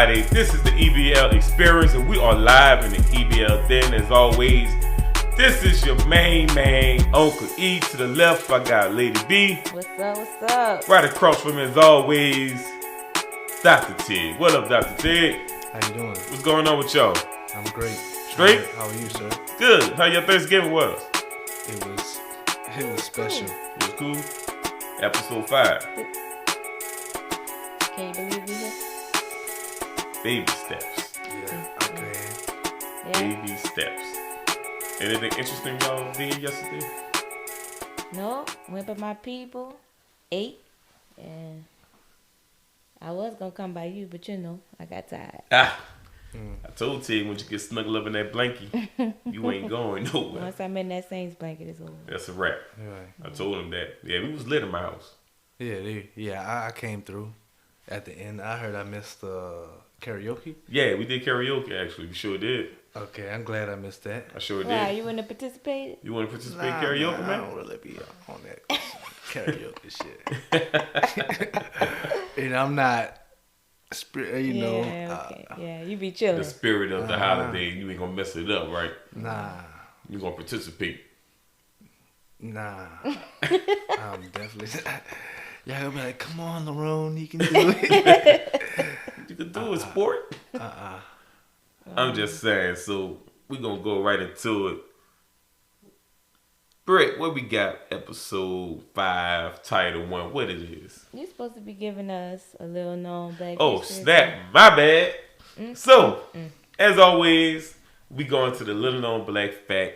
everybody. This is the EBL experience, and we are live in the EBL den. As always, this is your main Uncle E. To the left, I got Lady B. What's up? What's up? Right across from me, as always, Dr. Ted. What up, Dr. Ted? How you doing? What's going on with y'all? I'm great. Straight? How are you, sir? Good. How your Thanksgiving was? It was special. It was cool. Episode 5. Can you believe we here? Baby steps. Yeah, okay. Yeah. Baby steps. Anything interesting y'all did yesterday? No, went by my people, ate, and I was gonna come by you, but you know, I got tired. I told Ted when you get snuggled up in that blankie, you ain't going nowhere. Once I'm in that Saints blanket, it's over. That's a wrap. Right. I told him that. Yeah, we was lit in my house. Yeah, I came through at the end. I heard I missed karaoke. Yeah, we did karaoke actually. We sure did. Okay, I'm glad I missed that. I sure Why, did. you wouldn't have participated? You want to participate in karaoke, I man? don't really be on that karaoke shit. I'm not, Yeah, okay. Yeah, you be chilling. The spirit of the holiday, you ain't gonna mess it up, right? Nah. You gonna participate. I'm definitely not. Y'all gonna be like, come on, Lerone, you can do it. You can do it, sport. I'm just saying, so we gonna go right into it. Brett, what we got? Episode 5, title 1. What it is? You're supposed to be giving us a little known black Oh, history. snap. My bad. So, as always, we go into the little known black fact.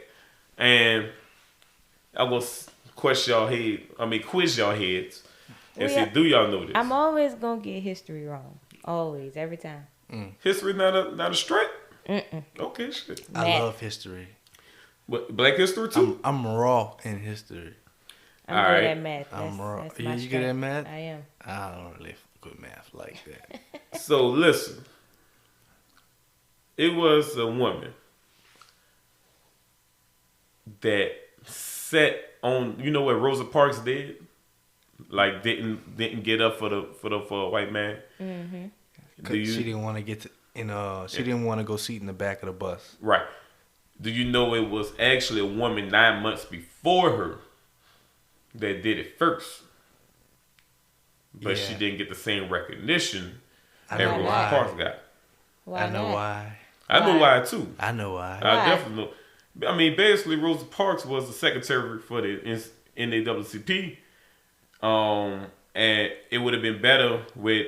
And I'm going to quiz y'all heads and say, do y'all know this? I'm always gonna get history wrong. Always, every time. History not a strength? Okay, shit. I Math. love history. But black history too? I'm raw in history. I'm All good right. at math. I'm raw. That's You my good at strength. math? I am. I don't really fuck with math like that. So, listen. It was a woman that sat on, you know what Rosa Parks did? Like didn't get up for a white man. Mm-hmm. She didn't want to get to, she didn't want to go sit in the back of the bus. Right. Do you know it was actually a woman 9 months before her that did it first? But she Yeah. didn't get the same recognition I that know Rosa why. Parks got. Why I know not? why. I know why too. I know why. I Why? definitely know. I mean, basically, Rosa Parks was the secretary for the NAACP. And it would have been better with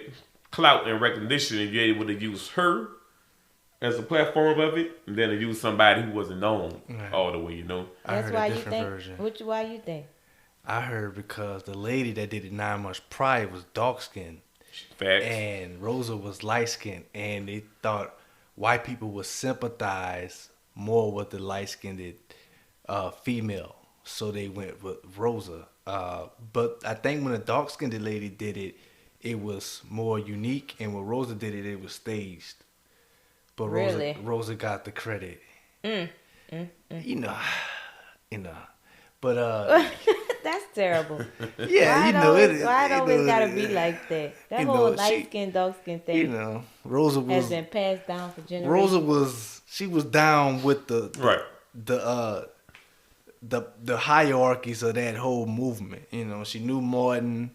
clout and recognition if you're able to use her as a platform of it than to use somebody who wasn't known all the way, you know? I That's heard why a you different think. version. Why you think? I heard because the lady that did it 9 months prior was dark skinned Facts. and Rosa was light skinned, and they thought white people would sympathize more with the light skinned female, so they went with Rosa. But I think when the dark skinned lady did it, it was more unique, and when Rosa did it, it was staged. But Really? Rosa got the credit. You know. But That's terrible. yeah, you know it. Why it you always know, gotta be like that? That you whole know, light skin, dark skin thing You know, Rosa has was been passed down for generations. Rosa was down with the hierarchies of that whole movement. You know, she knew Martin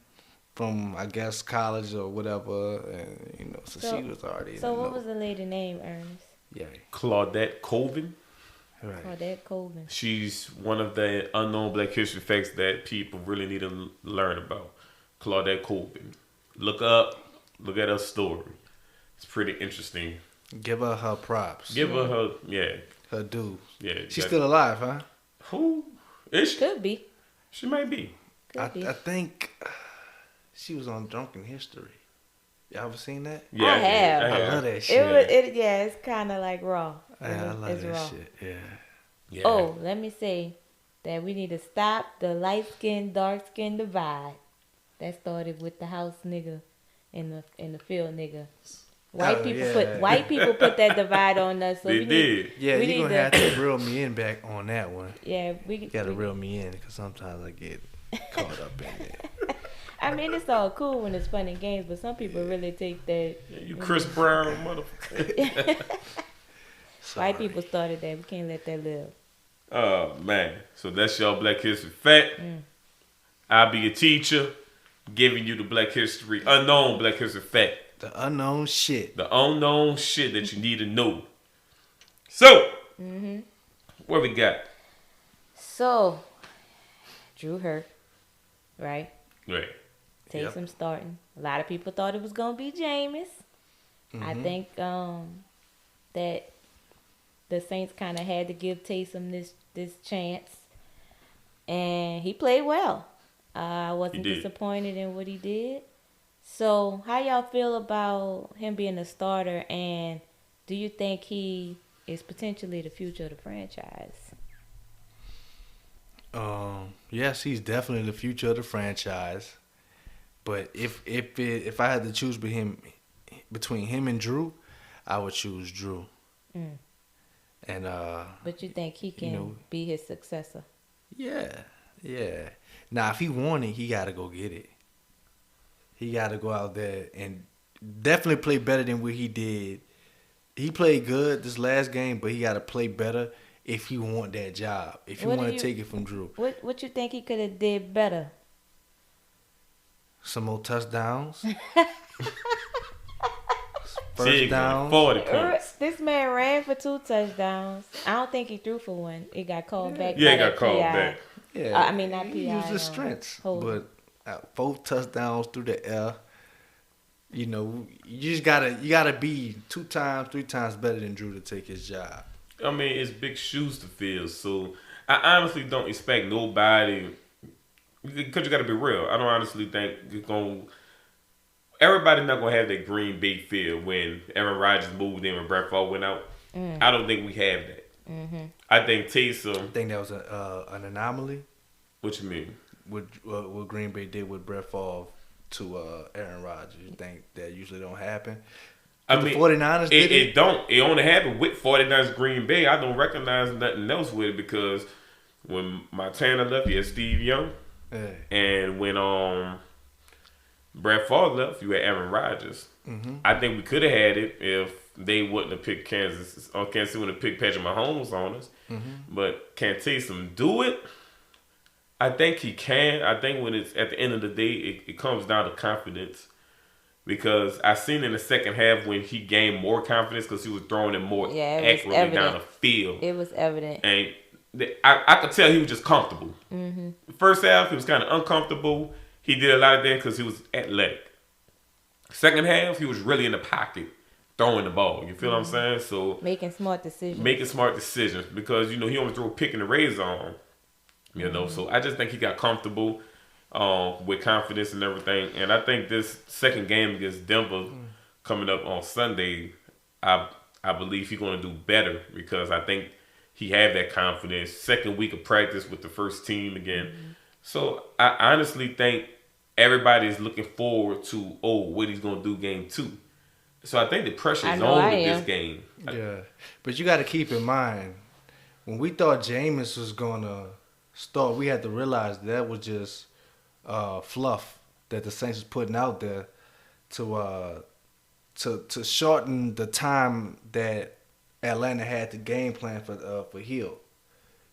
from, I guess, college or whatever, and you know, so she was already. So what was the lady name, Ernest? Yeah, Claudette Colvin. right. Claudette Colvin. She's one of the unknown black history facts that people really need to learn about. Claudette Colvin. Look at her story. It's pretty interesting. Give her her props. Give her her dues. Yeah. She's still alive, huh? Who is she? Could be. She might be. I Could be. think she was on Drunken History. Y'all ever seen that? Yeah, I have. I love that shit. It's kind of like raw. Yeah, I love It's that raw. shit. Yeah. Yeah. Oh, let me say that we need to stop the light skin, dark skin divide. That started with the house nigga and the field nigga. White people put that divide on us. So They we did. Need, Yeah, we you're need going to have to reel me in back on that one. Yeah, You got to reel me in because sometimes I get caught up in it. I mean, it's all cool when it's fun and games, but some people really take that. You Chris Brown, motherfucker. White people started that. We can't let that live. Oh, man. So that's your Black History Fact. I'll be a teacher giving you the unknown Black History Fact. The unknown shit. The unknown shit that you need to know. So, what we got? So, Drew hurt, right? Right. Taysom starting. A lot of people thought it was going to be Jameis. I think that the Saints kind of had to give Taysom this chance. And he played well. I wasn't disappointed in what he did. So, how y'all feel about him being a starter? And do you think he is potentially the future of the franchise? Yes, he's definitely the future of the franchise. But if I had to choose between him and Drew, I would choose Drew. And but you think he can be his successor? Yeah. Now, if he want it, he got to go get it. He got to go out there and definitely play better than what he did. He played good this last game, but he got to play better if he want that job. If he want to take it from Drew. What you think he could have did better? Some more touchdowns. First down. 40 points. This man ran for 2 touchdowns. I don't think he threw for one. It got called back. Yeah, it got called back. Yeah, I mean, not PI. He used his strengths. But 4 touchdowns through the air. You just gotta be 2 times, 3 times better than Drew to take his job. I mean, it's big shoes to fill. So I honestly don't expect nobody. Because you got to be real. I don't honestly think everybody's not gonna have that Green Bay feel when Aaron Rodgers moved in when Brett Favre went out. I don't think we have that. I think Taysom. I think that was an anomaly. What you mean? What Green Bay did with Brett Favre to Aaron Rodgers. You think that usually don't happen? I mean, the 49ers did it? It don't. It only happened with 49ers Green Bay. I don't recognize nothing else with it because when Montana left, you had Steve Young. Yeah. And when Brett Favre left, you had Aaron Rodgers. I think we could have had it if they wouldn't have picked Kansas City wouldn't have picked Patrick Mahomes on us. But can Taysom do it? I think he can. I think when it's at the end of the day, it comes down to confidence. Because I seen in the second half when he gained more confidence because he was throwing it more accurately down the field. It was evident. And I could tell he was just comfortable. First half, he was kind of uncomfortable. He did a lot of that because he was athletic. Second half, he was really in the pocket throwing the ball. You feel what I'm saying? So making smart decisions. Because, he only threw a pick in the red zone. So I just think he got comfortable with confidence and everything. And I think this second game against Denver coming up on Sunday, I believe he's going to do better because I think he had that confidence. Second week of practice with the first team again. So I honestly think everybody's looking forward to, what he's going to do game 2. So I think the pressure is on with this game. Yeah. But you got to keep in mind, when we thought Jameis was going to start, we had to realize that was just fluff that the Saints was putting out there to shorten the time that Atlanta had to game plan for Hill.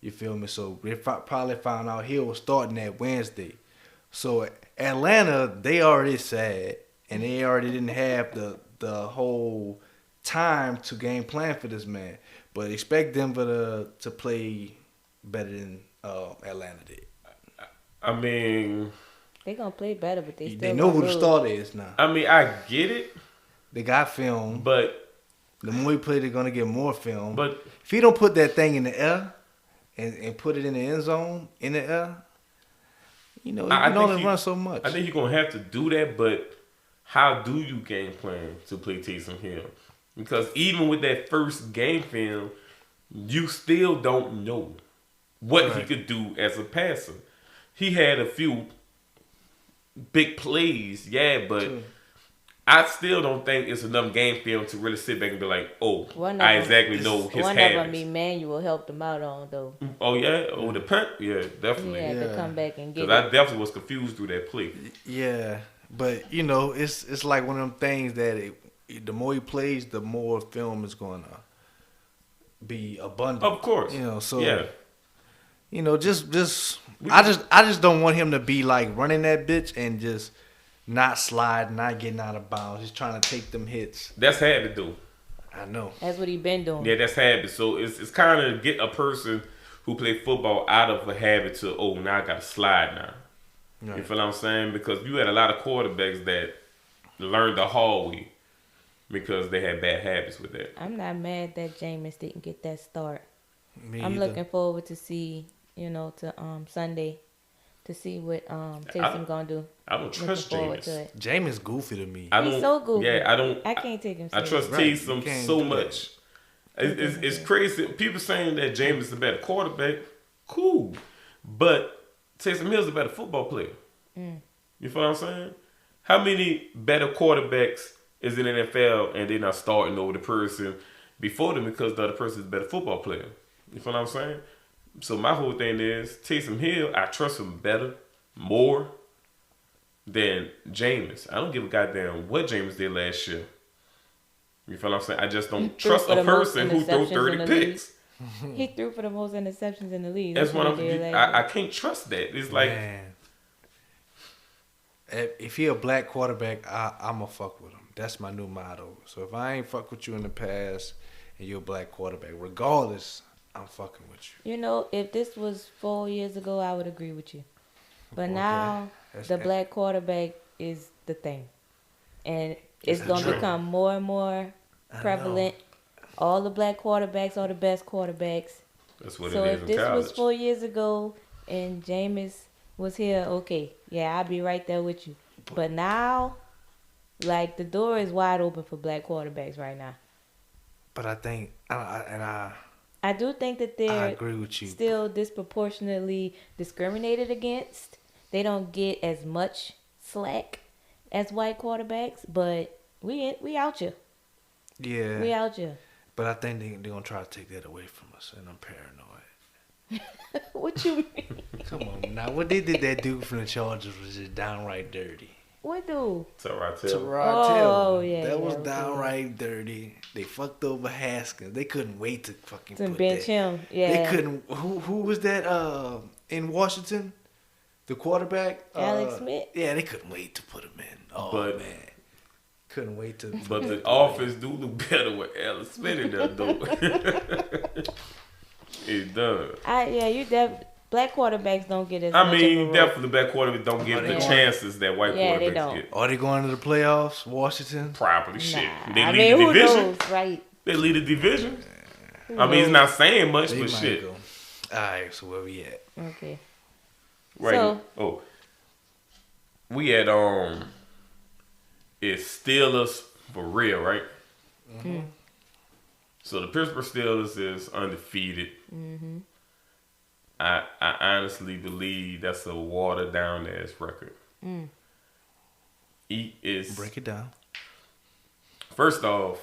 You feel me? So they probably found out Hill was starting that Wednesday. So Atlanta, they already sad, and they already didn't have the whole time to game plan for this man. But expect Denver to play better than Atlanta did. I mean, they gonna play better, but they know who the starter is now. I mean, I get it. They got film, but the more he play, they're gonna get more film. But if he don't put that thing in the air and put it in the end zone in the air, you can only run so much. I think you're gonna have to do that, but how do you game plan to play Taysom Hill? Because even with that first game film, you still don't know what he could do as a passer. He had a few big plays, but I still don't think it's enough game film to really sit back and be like, oh, I exactly know his one habits. of them, Emmanuel helped him out on though. Oh yeah, the punt, yeah, definitely. He had to come back and get it. Because I definitely was confused through that play. Yeah, but it's like one of them things that the more he plays, the more film is gonna be abundant. Of course, so yeah. I just don't want him to be like running that bitch and just not sliding, not getting out of bounds. He's trying to take them hits. That's habit though. I know. That's what he been doing. Yeah, that's habit. So it's kind of get a person who play football out of a habit to, now I got to slide now. Right. You feel what I'm saying? Because you had a lot of quarterbacks that learned the hard way because they had bad habits with that. I'm not mad that Jameis didn't get that start. I'm either. looking forward to see, to Sunday to see what Taysom gonna do. I don't trust Jameis. Jameis goofy to me. He's so goofy. Yeah, I can't take him serious. I trust Taysom so much. It's crazy. People saying that Jameis is a better quarterback. Cool. But Taysom Hill's a better football player. You feel what I'm saying? How many better quarterbacks is in the NFL and they're not starting over the person before them because the other person is a better football player? You feel what I'm saying? So my whole thing is Taysom Hill, I trust him better, more than Jameis. I don't give a goddamn what Jameis did last year. You feel what I'm saying? I just don't trust a person who throws 30 picks. He threw for the most interceptions in the league. That's what I can't trust that. It's like, man, if he a black quarterback, I'ma fuck with him. That's my new motto. So if I ain't fuck with you in the past and you're a black quarterback, regardless, I'm fucking with you. If this was 4 years ago, I would agree with you. But now, the black quarterback is the thing. And it's going to become more and more prevalent. All the black quarterbacks are the best quarterbacks. That's what so it is if this in college. was 4 years ago and Jameis was here, okay, yeah, I'd be right there with you. But now, like, the door is wide open for black quarterbacks right now. But I think, I do think that they're I agree with you. Still disproportionately discriminated against. They don't get as much slack as white quarterbacks, but we out here. Yeah. We out here. But I think they're going to try to take that away from us, and I'm paranoid. What you mean? Come on now. What they did that dude from the Chargers was just downright dirty. What dude? Tyrod Taylor. Oh, yeah. That was downright dirty. They fucked over Haskins. They couldn't wait to fucking to put bench him. Yeah. They couldn't. Who was that in Washington? The quarterback? Alex Smith? Yeah, they couldn't wait to put him in. Oh, man. Couldn't wait to. But the offense do look better with Alex Smith in there, though. It does. Black quarterbacks don't get as definitely black quarterbacks don't get the chances that white quarterbacks get. Are they going to the playoffs, Washington? Probably shit. They lead the who division. Knows, right? They lead the division. It's not saying much, but shit. Go. All right, so where we at? Okay. Right. So, we had it's Steelers for real, right? Mm-hmm. So the Pittsburgh Steelers is undefeated. Mm-hmm. I honestly believe that's a watered down ass record. Break it down. First off,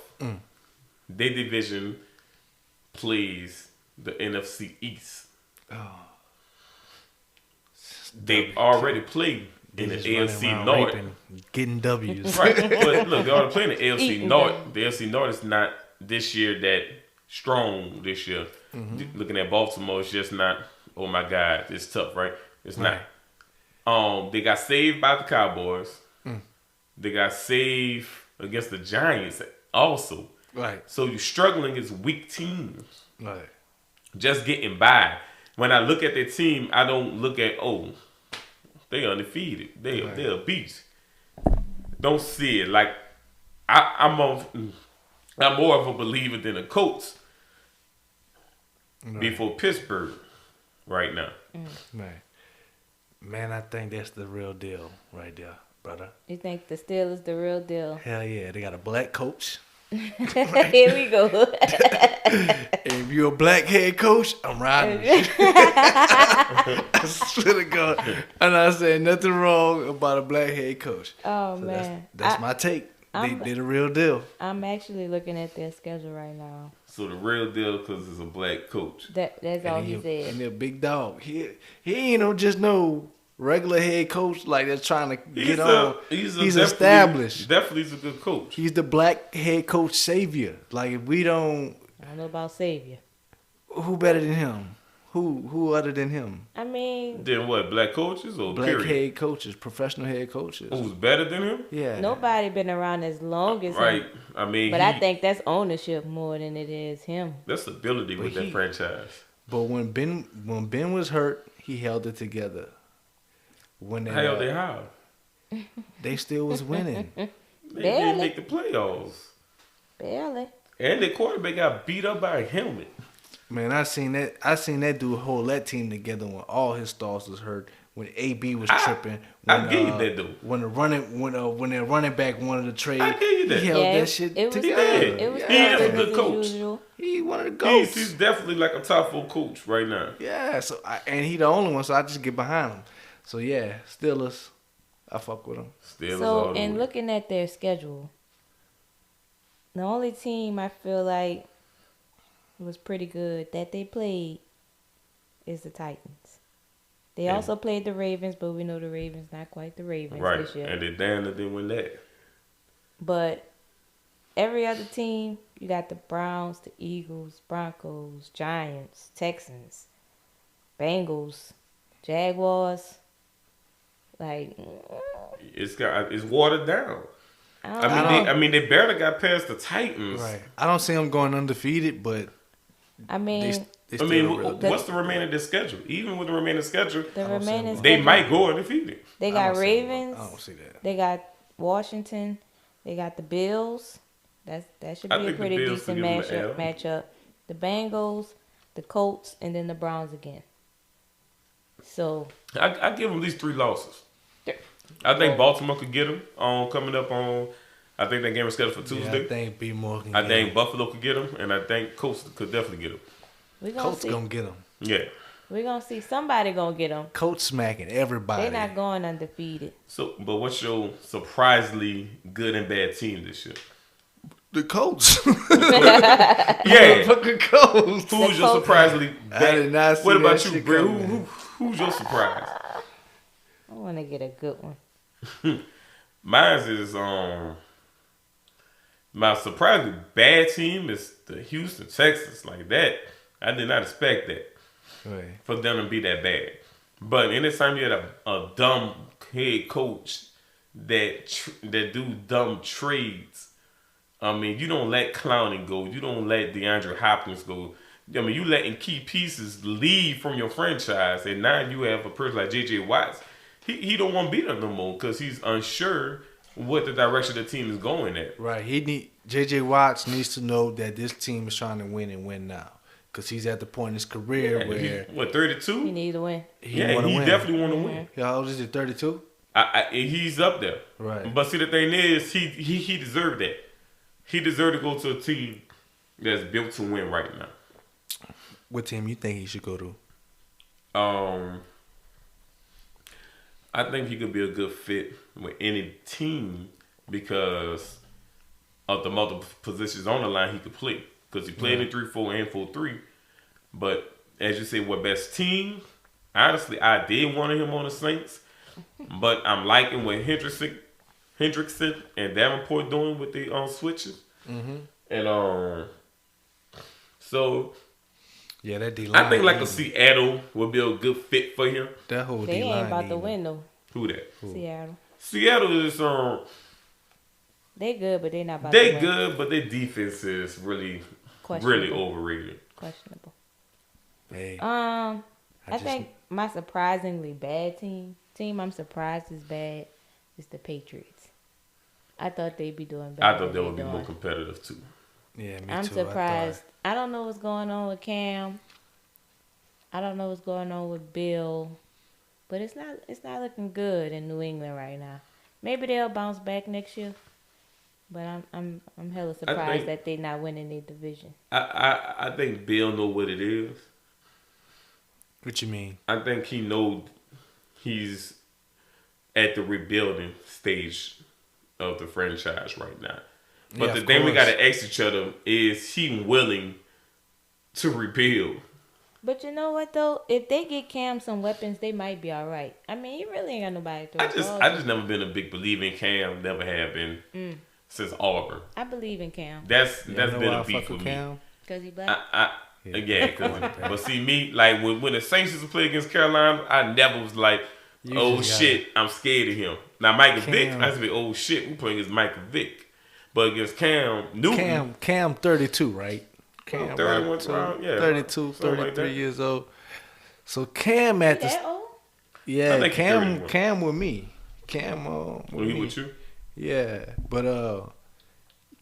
their division plays the NFC East. Oh. They've already played in the AFC North. Getting W's. Right. But look, they already playing the AFC North. The AFC North is not this year that strong this year. Mm-hmm. Looking at Baltimore, it's just not, oh my God, it's tough, right? It's not. They got saved by the Cowboys. They got saved against the Giants also. Right. So you're struggling against weak teams. Right. Just getting by. When I look at their team, I don't look at, they undefeated. They're a beast. Don't see it. Like, I'm more of a believer than a coach before Pittsburgh right now. Right. Man, I think that's the real deal right there, brother. You think the Steelers the real deal? Hell yeah. They got a black coach. Here we go. If you're a black head coach, I'm riding with you. I swear to God. I'm not saying nothing wrong about a black head coach. Oh, man. That's my take. They the real deal. I'm actually looking at their schedule right now. So the real deal, because it's a black coach. That's all he said. And they're a big dog. He ain't just no regular head coach like that's trying to get on. He's established. Definitely he's a good coach. He's the black head coach savior. Like if we don't, I don't know about savior. Who better than him? Who other than him? I mean, then what? Black coaches or black period? head coaches, professional head coaches. Who's better than him? Yeah. nobody been around as long as Right. him. I mean, But I think that's ownership more than it is him. that's ability with that franchise. But when Ben was hurt, he held it together. When they Hell, they how? They still was winning. They didn't Barely. make the playoffs. Barely. And the quarterback got beat up by a helmet. Man, I seen that dude hold that team together when all his stars was hurt. When AB was tripping. When, I give you that though. When their running back wanted to trade, I give you that. he held that shit together. It was He is a business good as coach. usual. He one of the goats. He's definitely like a top 4 coach right now. Yeah, and he the only one, so I just get behind him. So yeah, Steelers, I fuck with him. Steelers So, all the in way. looking at their schedule, the only team I feel like was pretty good that they played is the Titans. They also played the Ravens, but we know the Ravens not quite the Ravens Right, this year. and they damn near didn't win that. But every other team, you got the Browns, the Eagles, Broncos, Giants, Texans, Bengals, Jaguars. Like, It's watered down. I I mean, they barely got past the Titans. Right. I don't see them going undefeated, but mean, they I mean, still real what's the remainder of their schedule? Even with the remaining schedule, the remaining they schedule, might go undefeated. They I got don't see Ravens. I don't see that. They got Washington. They got the Bills. That should I be a think the pretty Bills decent will give them an matchup. The Bengals, the Colts, and then the Browns again. So I give them at least 3 losses. I think Baltimore could get them coming up on. I think that game is scheduled for Tuesday. Yeah, I think B. Morgan. I think Buffalo could get them, and I think Colts could definitely get them. we're gonna Colts see. gonna get them. Yeah. We're gonna see somebody gonna get them. Coach smacking everybody. They're not going undefeated. So, but what's your surprisingly good and bad team this year? The Colts. Yeah. Fucking Colts. Who's your Colts. surprisingly I bad? did not see What about that you, shit Brett? coming. Who's your surprise? I want to get a good one. Mine is my surprisingly bad team is the Houston Texans. Like that, I did not expect that Right. for them to be that bad. But anytime you had a dumb head coach that do dumb trades, I mean, you don't let Clowney go. You don't let DeAndre Hopkins go. I mean, you letting key pieces leave from your franchise, and now you have a person like J.J. Watts. He don't want to be there no more because he's unsure what the direction the team is going at. Right. JJ Watts needs to know that this team is trying to win and win now. Because he's at the point in his career Yeah, where what, 32? He needs to win. he Yeah, wanna he win. definitely want to win. How old is he? 32? He's up there. Right. But see, the thing is, he deserved that. He deserved to go to a team that's built to win right now. What team you think he should go to? I think he could be a good fit with any team because of the multiple positions on the line he could play. Because he played in 3-4 and 4-3. But as you say, what best team? Honestly, I did want him on the Saints. But I'm liking what Hendrickson and Davenport doing with the switches. Mm-hmm. And so Yeah, that D-line. I think like a Seattle would be a good fit for him. That whole They D-line. ain't about to even. win though. Who that? Seattle. Seattle is They good, but they not about to they win. good, but their defense is really Questionable. overrated. Questionable. Hey, I just- think my surprisingly bad team I'm surprised is bad is the Patriots. I thought they'd be doing better. I thought they than would be they more doing. competitive too. yeah, me I'm too. surprised. I don't know what's going on with Cam. I don't know what's going on with Bill. But it's not looking good in New England right now. Maybe they'll bounce back next year. But I'm hella surprised that they're not winning their division. I think Bill know what it is. What you mean? I think he know he's at the rebuilding stage of the franchise right now. But Yeah, the of thing we course. got to ask each other is he willing to rebuild? But you know what though? If they get Cam some weapons, they might be all right. I mean, he really ain't got nobody to throw the ball I to. just never been a big believer in Cam. Never have been since Auburn. I believe in Cam. That's You been know why a I beef fuck with with me. Cam? Cause he black. Yeah, but see me like when the Saints used to play against Carolina, I never was like, You oh just shit, I'm scared of him. Now Michael Vick, Cam. I used to be, oh shit, we playing against Michael Vick, but against Cam Newton, Cam 32, right? Cam 31, about around, yeah, 32, something like 33 that. years old. So Cam at He that the old? I yeah, think he's 31. Cam with me. Cam with When he me. with you, Yeah, but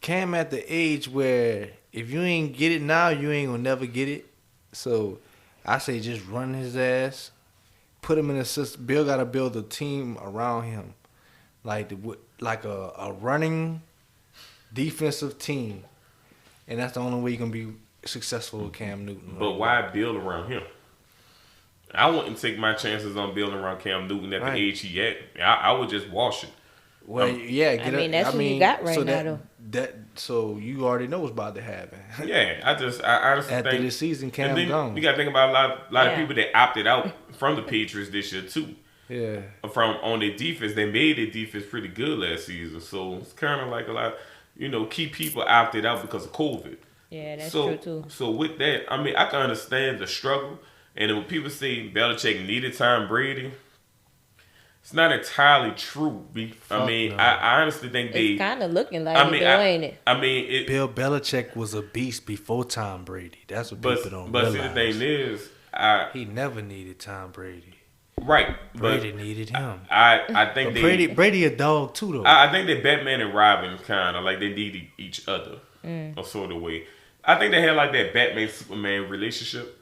Cam at the age where if you ain't get it now, you ain't gonna never get it. So I say just run his ass, put him in a system. Bill gotta build a team around him, like a running defensive team, and that's the only way you can be successful with Cam Newton. but why build around him? I wouldn't take my chances on building around Cam Newton at the Right. age he at. I would just wash it. Well, yeah, I mean, that's who you got right so now, so you already know what's about to happen. Yeah, I honestly After think this season, and Cam then gone. you got to think about a lot of Yeah. people that opted out from the Patriots this year too. Yeah, From on their defense, they made their defense pretty good last season. So it's kind of like a lot, key people opted out because of COVID. Yeah, that's so, true too. So with that, I mean, I can understand the struggle. And then when people say Belichick needed Tom Brady, it's not entirely true. Fuck I no. honestly think they. It's kind of looking like I mean, it, though, ain't it? I mean, it. Bill Belichick was a beast before Tom Brady. That's what people don't But see, realize. the thing is, He never needed Tom Brady. right. Brady needed him. I think But they. Brady a dog too though. I think that Batman and Robin kind of like they needed each other, a sort of way. I think they had like that Batman Superman relationship.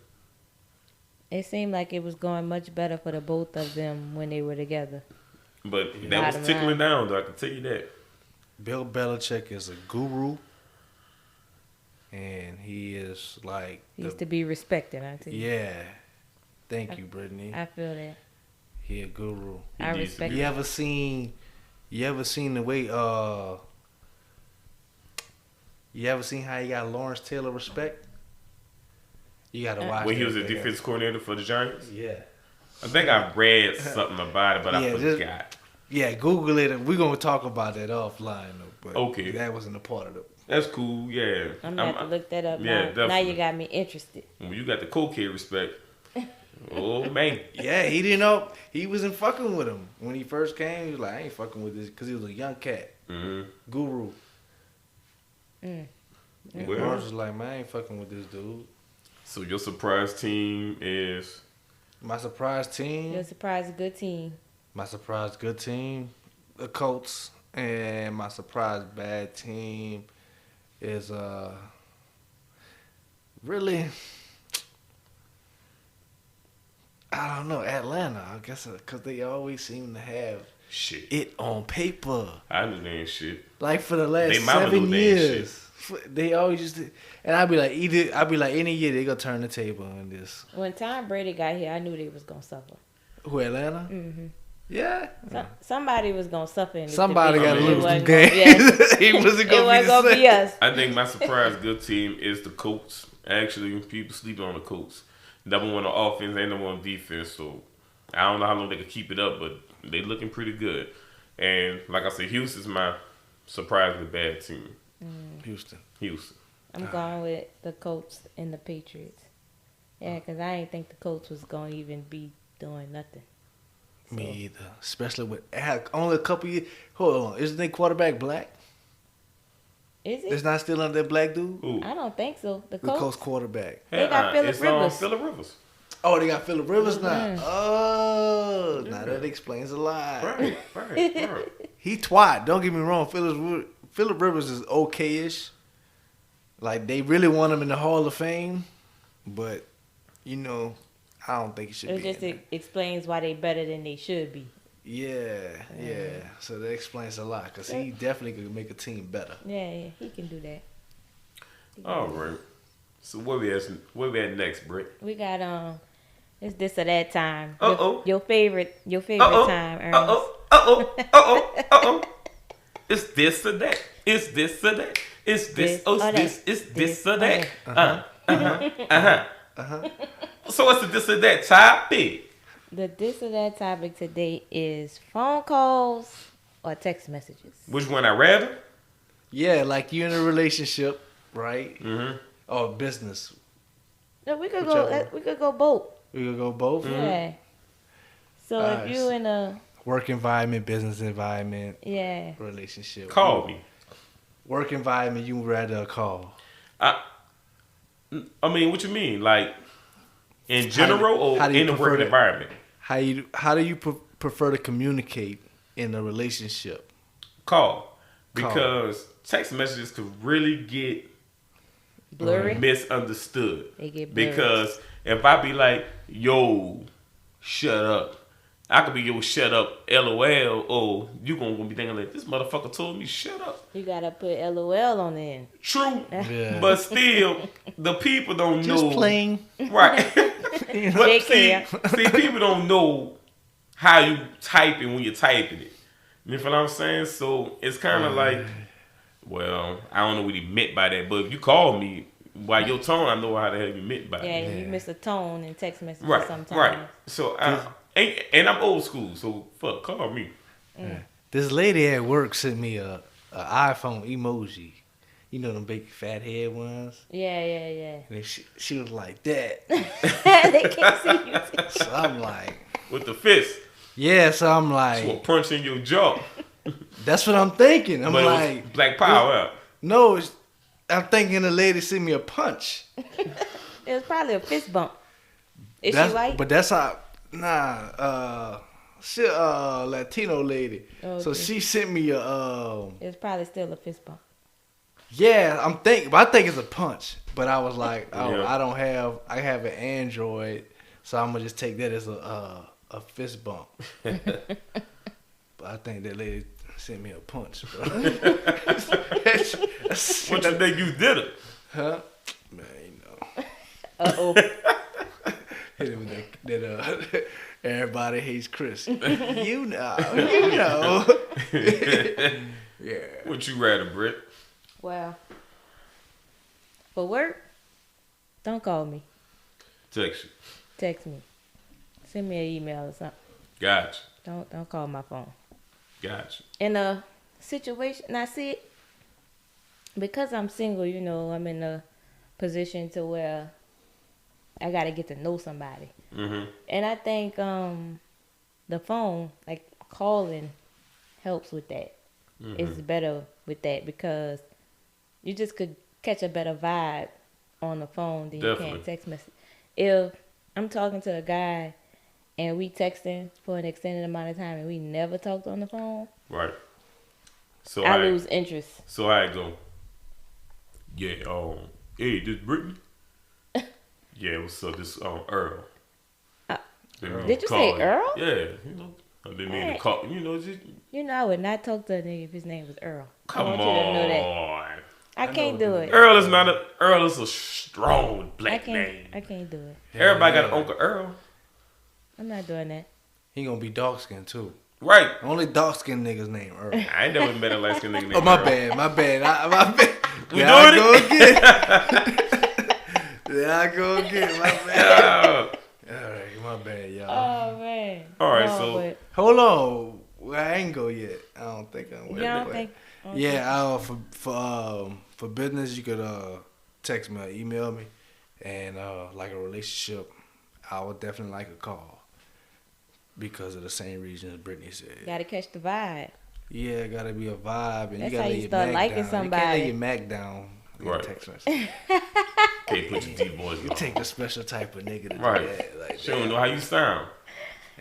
It seemed like it was going much better for the both of them when they were together. But that Bottom was tickling line. down, though. I can tell you that. Bill Belichick is a guru, and he is like He's to be respected, I tell you. yeah. Thank you, Brittany. I feel that. He a guru. I needs to respect be. You ever seen the way you ever seen how he got Lawrence Taylor respect? You gotta watch When he that was a video. defense coordinator for the Giants, Yeah. I think I read something about it, but I Yeah, forgot. Yeah, Google it. We're gonna talk about that offline though. But Okay. that wasn't a part of it. That's cool. Yeah, I'm gonna have to look that up yeah, now. Now definitely. you got me interested. When you got the cool kid respect, oh man, Yeah, he didn't know he wasn't fucking with him when he first came. He was like, I ain't fucking with this because he was a young cat. Guru. And Well, Lawrence was like, man, I ain't fucking with this dude. so your surprise team is My surprise team. You're surprised, a good team. My surprise good team, the Colts, and my surprise bad team is really, I don't know, Atlanta. I guess because they always seem to have shit. it on paper. I knew they ain't shit. Like for the last They mama 7 knew they ain't years. They always used to, and I'd be like, any year they gonna turn the table on this. When Tom Brady got here, I knew they was gonna suffer. Who, Atlanta? hmm Yeah. Somebody was gonna suffer in this Somebody got to division. lose It the wasn't game. gonna- yeah. He wasn't It gonna wasn't be gonna the be same. us. I think my surprise good team is the Colts. Actually, people sleeping on the Colts. Number one on offense and number one on defense. So I don't know how long they can keep it up, but they looking pretty good. And like I said, Houston's my surprisingly bad team. Houston. Houston. I'm going with the Colts and the Patriots. Yeah, because I didn't think the Colts was going to even be doing nothing. Me either. Especially with only a couple years. Hold on. Isn't their quarterback black? Is It's it? not still under that black dude? Ooh. I don't think so. The The Colts Colts. quarterback. They got Phillip it's Rivers. Phillip Rivers. Oh, they got Phillip Rivers now. Mhm. Oh, now that explains a lot. Right. He twat. Don't get me wrong. Phillip Rivers is okay-ish. Like, they really want him in the Hall of Fame. But, I don't think he should It be just in there. explains why they better than they should be. Yeah. So that explains a lot. Because he definitely could make a team better. Yeah, he can do that. All right. So where we at next, Britt? We got it's this or that time. Uh-oh. Your favorite Uh-oh. time, Ernest. Uh-oh. It's this or that. It's this or that. It's this. This Oh, or it's that. this. It's this or that. Uh-huh. So what's the this or that topic? The this or that topic today is phone calls or text messages. Which one I rather? Yeah, like you in a relationship, right? Mm-hmm. Or business. No, we could Whichever. go. We could go both. We could go both. Yeah. So if you in a Work environment, business environment, yeah, relationship. Call me. Work environment, you rather a call. I mean, what you mean? Like in general how or do you in the prefer work to- environment? How do you prefer to communicate in a relationship? Call. Because text messages could really get blurry. misunderstood. They get blurry. Because if I be like, yo, shut up. I could be yo, shut up, LOL, or you gonna be thinking like, this motherfucker told me shut up. You gotta put LOL on the end. True. Yeah. But still, the people don't know. Just playing. Right. They But see, care. people don't know how you typing when you're typing it. You know what I'm saying? So it's kind of like, well, I don't know what he meant by that, but if you call me by your tone, I know how the hell you meant by Yeah, it. you miss a tone in text messages Right, sometimes. right. So and I'm old school, so fuck, call me. This lady at work sent me a iPhone emoji. You know them big fat head ones? Yeah. And she was like that. They can't see you. So I'm like, With the fist, yeah, so I'm so a like, punch in your jaw. that's what I'm thinking. I'm But it was like, black power. no, I'm thinking the lady sent me a punch. It was probably a fist bump. Is That's- she white? But that's how, she Latino lady. So Okay. she sent me a, It was probably still a fist bump. yeah, I think it's a punch. But I was like, oh, Yeah. I have an Android, so I'm gonna just take that as a fist bump. But I think that lady sent me a punch, bro. What you think you did it? Huh? Man, you know. Uh-oh. Hit him with that everybody hates Chris. You know. Yeah. What you rather, Britt? Well, for work, don't call me. Text you. Text me. Send me an email or something. Gotcha. Don't call my phone. Gotcha. In a situation, now see, because I'm single, you know, I'm in a position to where I got to get to know somebody. Mm-hmm. And I think the phone, like calling, helps with that. Mm-hmm. It's better with that because you just could catch a better vibe on the phone than you Definitely. can text message. If I'm talking to a guy and we texting for an extended amount of time and we never talked on the phone, Right. So I lose interest. So I go. Yeah. Hey, this Brittany. Yeah. What's up? This Earl. Did you say Earl? Yeah. You know. I didn't mean to call. You know. Just You know, I would not talk to a nigga if his name was Earl. come I want on. you to know that. I can't do it. Earl is not a. Earl is a strong black name. I can't do it. Everybody got an Uncle Earl. I'm not doing that. He gonna be dark skinned too. Right. Only dark skinned niggas named Earl. I ain't never met a light skinned nigga named Oh, my Earl. bad. My bad. We There I doing go it? again. There I go again. My bad. Yeah. All right, my bad, y'all. Oh man. All right, No, so- but Hold on. Well, I ain't go yet. I don't think I'm you waiting. don't think? Okay. Yeah, for business, you could text me or email me, and like a relationship, I would definitely like a call because of the same reasons Brittany said. Gotta catch the vibe. Yeah, gotta be a vibe, and That's you gotta how lay you your start Mac liking down. You can't somebody. lay your Mac down in Right. a text message. Can't put your deep voice You on. take a special type of nigga to Right. do that. Like She don't know how you sound.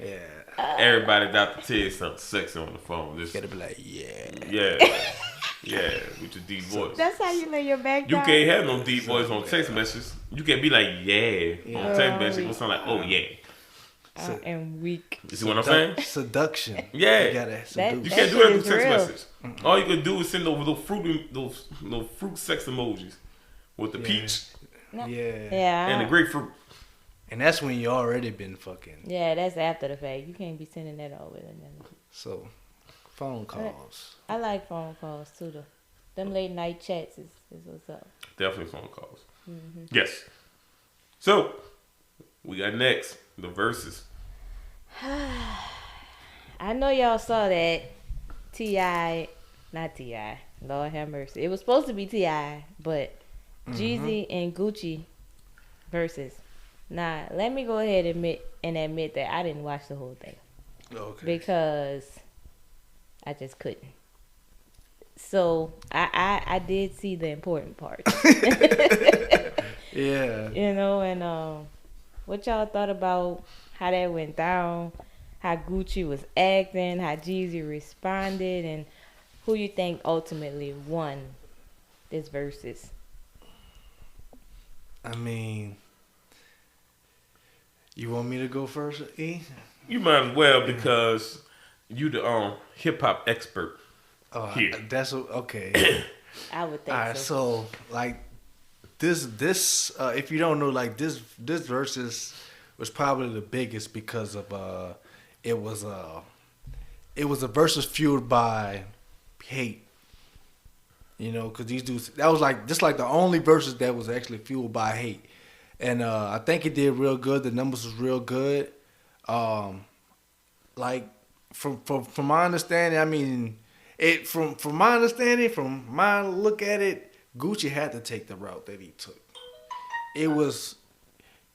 Yeah, Everybody got to tell you something sexy on the phone. Just gotta be like, yeah. yeah, with your deep voice. That's how you lay your back You down. can't have no deep voice on text messages. You can't be like on text message. It's sound like yeah. I am weak. You see what I'm saying? Seduction. Yeah. You gotta seduce. You That can't do shit that through is text real. message. All you can do is send those fruit sex emojis with the peach No. Yeah. Yeah. and the grapefruit. And that's when you already been fucking. Yeah, that's after the fact. You can't be sending that over. So, Phone calls. I like phone calls too, though. Them late night chats is what's up. Definitely phone calls. Mm-hmm. Yes. So, we got next the verses. I know y'all saw that T.I., not T.I., Lord have mercy. It was supposed to be T.I., but Jeezy and Gucci versus. Now, let me go ahead and admit that I didn't watch the whole thing. Okay. Because I just couldn't. So, I did see the important part. Yeah. You know, and what y'all thought about how that went down, how Gucci was acting, how Jeezy responded, and who you think ultimately won this versus? I mean, you want me to go first, E? You might as well because you the hip hop expert here. That's okay. I would think All right, so. so like this if you don't know, like this versus was probably the biggest because of it was a versus fueled by hate. You know, because these dudes, that was like just like the only versus that was actually fueled by hate, and I think it did real good. The numbers was real good. Like from my understanding, I mean, from my understanding, from my look at it, Gucci had to take the route that he took. It was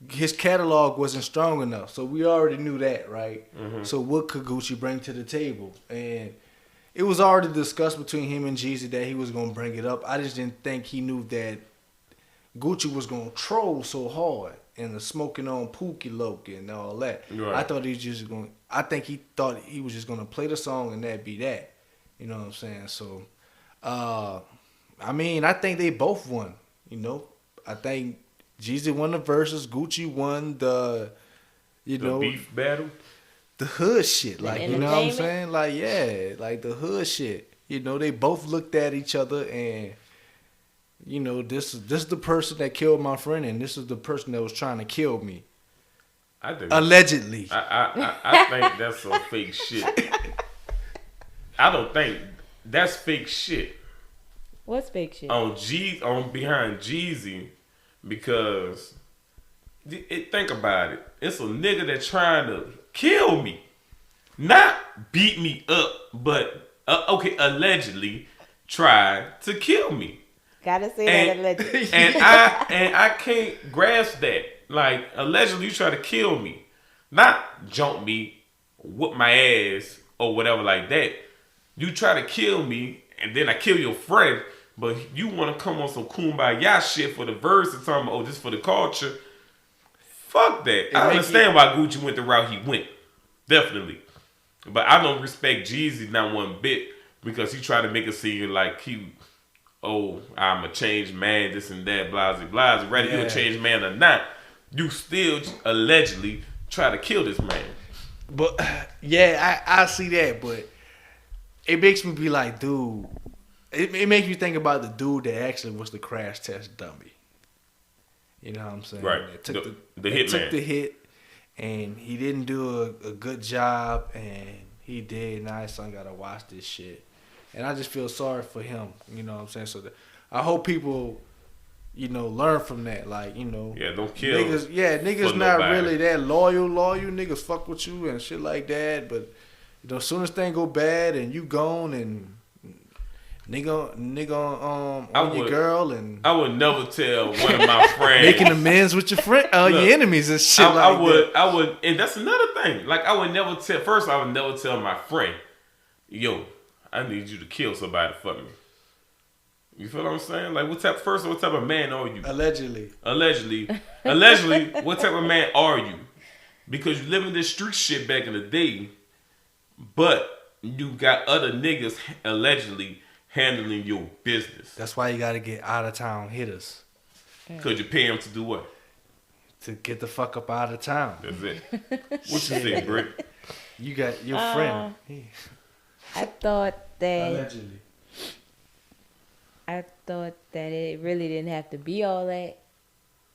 his catalog wasn't strong enough, so we already knew that, right? Mm-hmm. So what could Gucci bring to the table? And it was already discussed between him and Jeezy that he was gonna bring it up. I just didn't think he knew that Gucci was gonna troll so hard and the smoking on Pookie Loke and all that. Right. I thought he was just gonna. I think he thought he was just gonna play the song and that be that. You know what I'm saying? So, I mean, I think they both won. You know, I think Jeezy won the verses, Gucci won the beef battle, the hood shit. Like, you know what I'm saying? Like, yeah, like the hood shit. You know, they both looked at each other and, you know, this is the person that killed my friend and this is the person that was trying to kill me. I think allegedly. I think that's some fake shit. I don't think that's fake shit. What's fake shit? On behind Jeezy, because think about it. It's a nigga that trying to kill me, not beat me up, but allegedly tried to kill me. Gotta say that allegedly. and I can't grasp that. Like, allegedly you try to kill me, not jump me, whoop my ass or whatever like that. You try to kill me and then I kill your friend, but you want to come on some kumbaya shit for the verse and talking about, this for the culture. Fuck that. I understand why Gucci went the route he went. Definitely. But I don't respect Jeezy not one bit because he tried to make it seem like I'm a changed man, this and that, blah, blah, blah. Whether you a changed man or not, you still allegedly try to kill this man. But, yeah, I see that, but it makes me be like, dude, it makes me think about the dude that actually was the crash test dummy. You know what I'm saying? Right. That took took the hit, and he didn't do a good job, and he did. Now his son got to watch this shit. And I just feel sorry for him. You know what I'm saying? So I hope people, you know, learn from that. Like, you know. Yeah, don't kill niggas. Yeah, niggas not really that loyal. Niggas fuck with you and shit like that. But, you know, as soon as things go bad and you gone and nigga on your girl and I would never tell one of my friends making amends with your friend, your enemies and shit I would, and that's another thing. Like, I would never tell my friend, yo, I need you to kill somebody for me. You feel what I'm saying? Like, what type of man are you? Allegedly, what type of man are you? Because you live in this street shit back in the day, but you got other niggas allegedly handling your business. That's why you got to get out of town hitters. Could you pay them to do what? To get the fuck up out of town. That's it. What you say, Brick? You got your friend. I thought that allegedly. I thought that it really didn't have to be all that.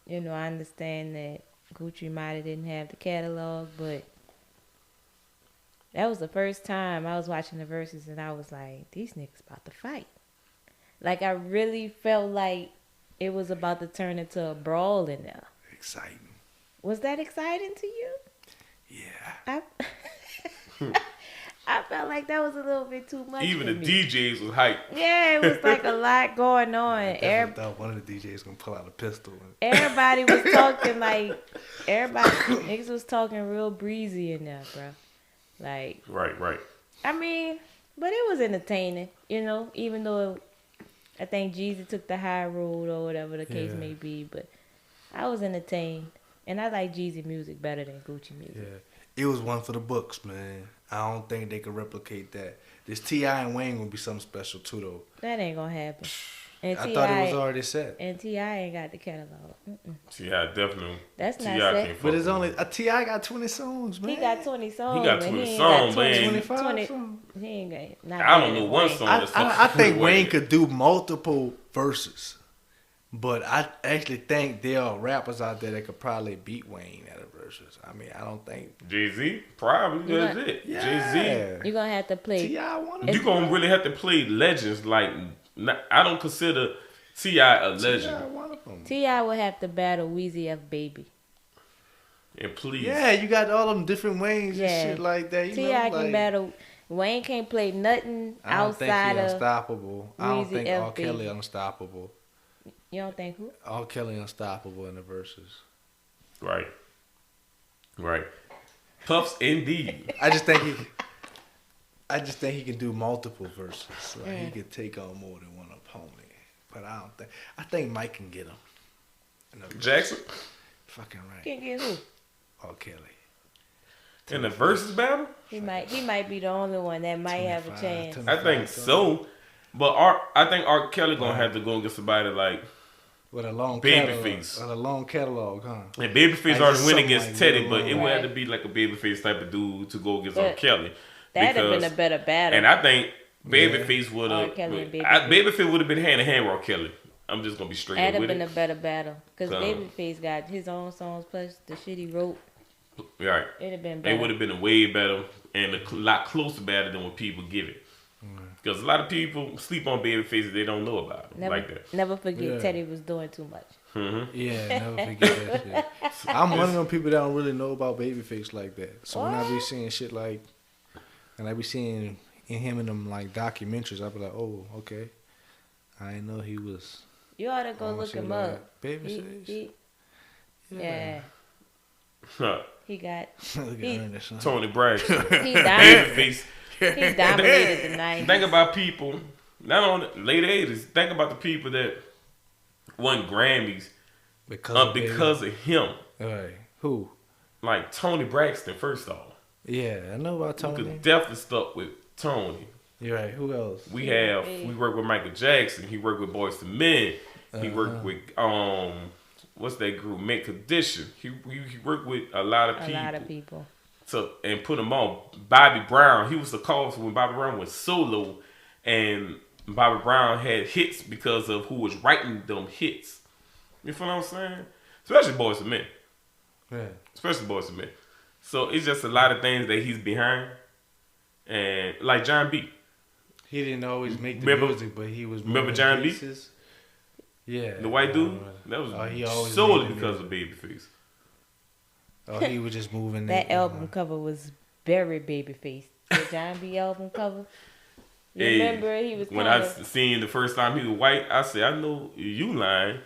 You know, I understand that Gucci might have didn't have the catalog, but That was the first time I was watching the verses and I was like, these niggas about to fight. Like, I really felt like it was about to turn into a brawl in there. Exciting. Was that exciting to you? Yeah. I felt like that was a little bit too much. Even for the me. DJs was hype. Yeah, it was like a lot going on. I thought one of the DJs gonna pull out a pistol. Everybody was talking like, niggas was talking real breezy in there, bro. Like, Right. I mean, but it was entertaining, you know, even though I think Jeezy took the high road or whatever the case may be, but I was entertained. And I like Jeezy music better than Gucci music. Yeah. It was one for the books, man. I don't think they could replicate that. This T.I. and Wayne gonna be something special too, though. That ain't gonna happen. And I thought it was already set. And T.I. ain't got the catalog. T.I. definitely. That's not T.I. set. But it's only T.I. got 20 songs, man. He got 20 songs. He got but 20 ain't songs, got man. 25 songs. He ain't got. Not I don't better know than one Wayne. song. I think Wayne could do multiple verses. But I actually think there are rappers out there that could probably beat Wayne at a versus. I mean, I don't think Jay-Z, probably. That's Yeah. it. Yeah. Jay-Z. You're gonna have to play. T.I. one of You gonna really have to play legends. Like, I don't consider T.I. a legend. T.I. one of them. T.I. would have to battle Weezy F Baby. And please. Yeah, you got all them different Waynes Yeah. and shit like that. You T.I. know, can like, battle. Wayne can't play nothing I don't think outside he of. unstoppable. I don't Weezy think F. R. Kelly Baby. unstoppable. You don't think who? R. Kelly unstoppable in the verses. Right. Puffs indeed. I just think he can do multiple verses. Like he could take on more than one opponent. But I think Mike can get him. Jackson Fucking right. Can get who? R. Kelly. in the versus battle. He might be the only one that might have a 25, chance. 25. I think so. But I think R. Kelly gonna have to go and get somebody like With a long Babyface. catalog. With a long catalog, huh? and Babyface Like already just went something against like Teddy, Lil but it would have to Right. be like a Babyface type of dude to go against R. But Kelly. That'd have been Because- a better battle. And I think Babyface would R. have. Kelly and Babyface. Babyface would have been hand in hand with R. Kelly. I'm just gonna be straight That'd up have with been it. a better battle. Because So- Babyface got his own songs plus the shit he wrote. Right. It'd have been It better. would have been a way better and a lot closer battle than what people give it. Because a lot of people sleep on Babyface that they don't know about him like that. Never forget Yeah. Teddy was doing too much. Yeah, never forget that shit. I'm one of them people that don't really know about Babyface like that. So when I be seeing shit like, and I be seeing in him in them like documentaries, I be like, oh, okay. I didn't know he was. You ought to go on look shit him like up. Babyface. Yeah. Huh. He got. Look at Ernest, huh? Tony Braxton. He dominated. Babyface. He dominated the 90s. Think about people, not on the late 80s, think about the people that won Grammys because of him. Right. Who? Like Tony Braxton, first off. Yeah, I know about You Tony. could definitely stuck with Tony. You're right. Who else? We worked with Michael Jackson. He worked with Boyz II Men. He worked with what's that group? Mint Condition. He worked with a lot of people. So and put him on. Bobby Brown. He was the cause when Bobby Brown went solo, and Bobby Brown had hits because of who was writing them hits. You feel what I'm saying? Especially Boyz II Men. Yeah. Especially Boyz II Men. So it's just a lot of things that he's behind, and like John B. He didn't always make the Remember- music, but he was. remember moving John B? pieces. Yeah. The white dude? That he was always solely made the because of Babyface. Oh, he was just moving. That album cover was very Babyface. The John B album cover. You Hey, remember he was when kind I of. seen the first time he was white, I said, I know you lying.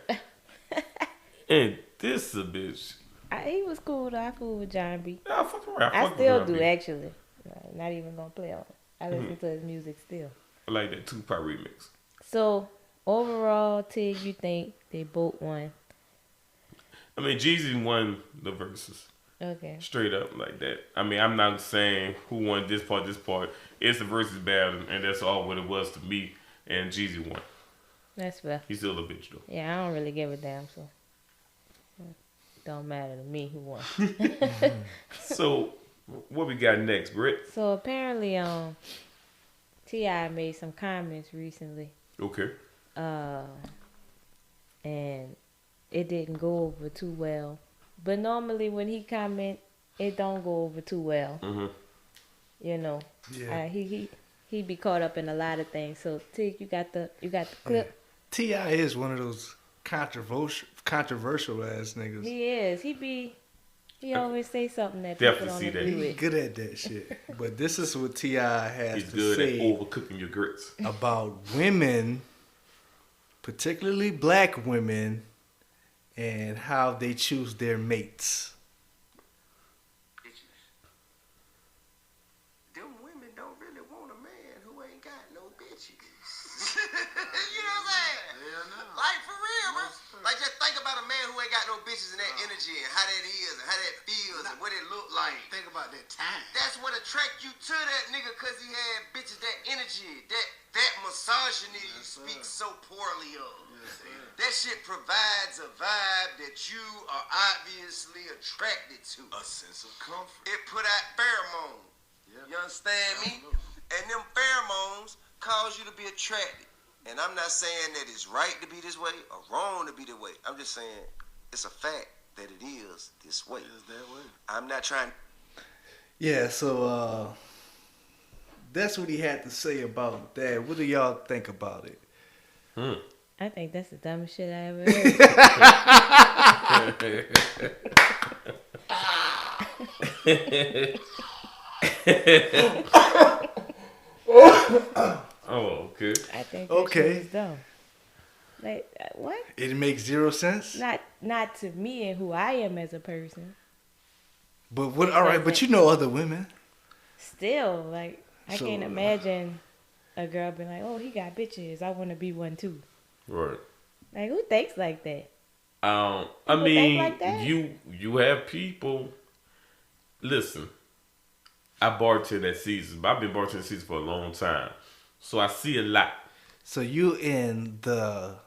And this a bitch. He was cool though. I fooled with John B. I fuck around. I fuck still around, do bitch. actually. Not even gonna play on it. I listen to his music still. I like that Tupac remix. So overall, Tig, you think they both won? I mean, Jeezy won the verses. Okay. Straight up like that. I mean, I'm not saying who won this part. It's the versus battle, and that's all what it was to me. And Jeezy won. That's fair. He's still a bitch though. Yeah, I don't really give a damn, so don't matter to me who won. So, what we got next, Britt? So apparently, T.I. made some comments recently, Okay. and it didn't go over too well. But normally when he comment, it don't go over too well. You know, Yeah. he be caught up in a lot of things. So Tig, you got the clip. T.I. is one of those controversial ass niggas. He is. He always say something that Definitely people see don't that. agree He's with. good at that shit. But this is what T.I. has He's to good at say overcooking your grits. about women, particularly black women, and how they choose their mates. Them women don't really want a man who ain't got no bitches. You know what I'm saying? Yeah, no. Like, for real, bro. Like, just think about a man who ain't got no bitches and that energy and how that is and how that feels and what it look like. Think about that time. That's what attract you to that nigga, cause he had bitches, that energy, that misogyny you speak so poorly of. That shit provides a vibe that you are obviously attracted to. A sense of comfort. It put out pheromones. Yeah. You understand me? Absolutely. And them pheromones cause you to be attracted. And I'm not saying that it's right to be this way or wrong to be that way. I'm just saying it's a fact that it is this way. It is that way. I'm not trying. Yeah, so that's what he had to say about that. What do y'all think about it? I think that's the dumbest shit I ever heard. Oh, okay. I think Okay. that shit is dumb. Like what? It makes zero sense. Not to me and who I am as a person. But what? All right, but you know other women. Still, like I So, can't imagine a girl being like, "Oh, he got bitches. I want to be one too." Right. Like who thinks like that? I People mean, think like that? you have people. Listen, I bartend at Caesars, but I've been bartending at Caesars for a long time, so I see a lot. So you're in that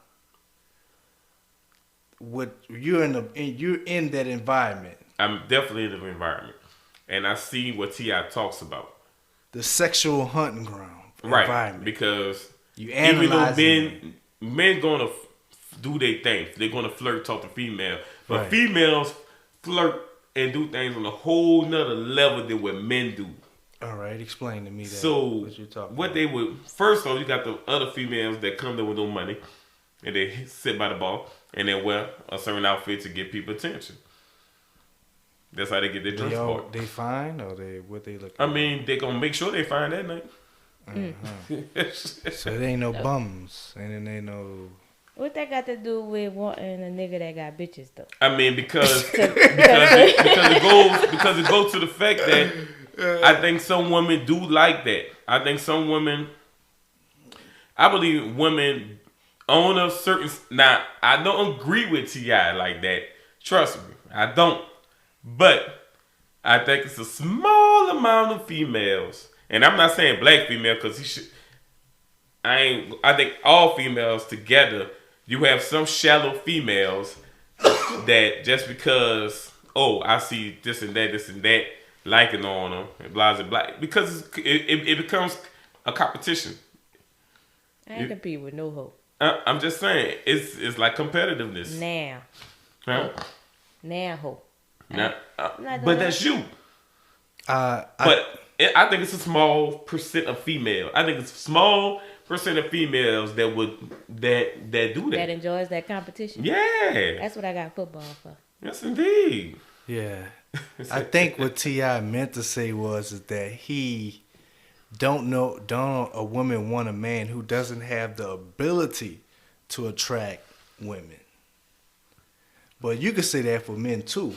environment, I'm definitely in the environment, and I see what T.I. talks about. the sexual hunting ground Right, environment. because You even though analyzing men gonna do their thing, they're gonna flirt, talk to female, but Right. females flirt and do things on a whole nother level than what men do. All right, explain to me that. So what you talking what about. they would first off, you got the other females that come there with no money, and they sit by the bar and they wear a certain outfit to get people attention. That's how they get their dress part. They fine or they what they look? I mean, they gonna make sure they find that night. So it ain't no bums and it ain't no. What that got to do with wanting a nigga that got bitches though? I mean, because it goes to the fact that I think some women do like that. I think some women, I believe women own a certain. Now, I don't agree with T.I. like that. Trust me, I don't. But I think it's a small amount of females, and I'm not saying black female because he should. I think all females together. You have some shallow females that just because I see this and that liking on them and blah blah blah because it becomes a competition. I ain't compete with no hoe. I'm just saying it's like competitiveness. Now, Huh? now hoe. Now, not but doing that's you. I I think it's a small percent of female. I think it's a small percent of females that would that do that. That enjoys that competition. Yeah. That's what I got football for. Yes, indeed. yeah. I think what T.I. meant to say is that he don't a woman want a man who doesn't have the ability to attract women. But you could say that for men too,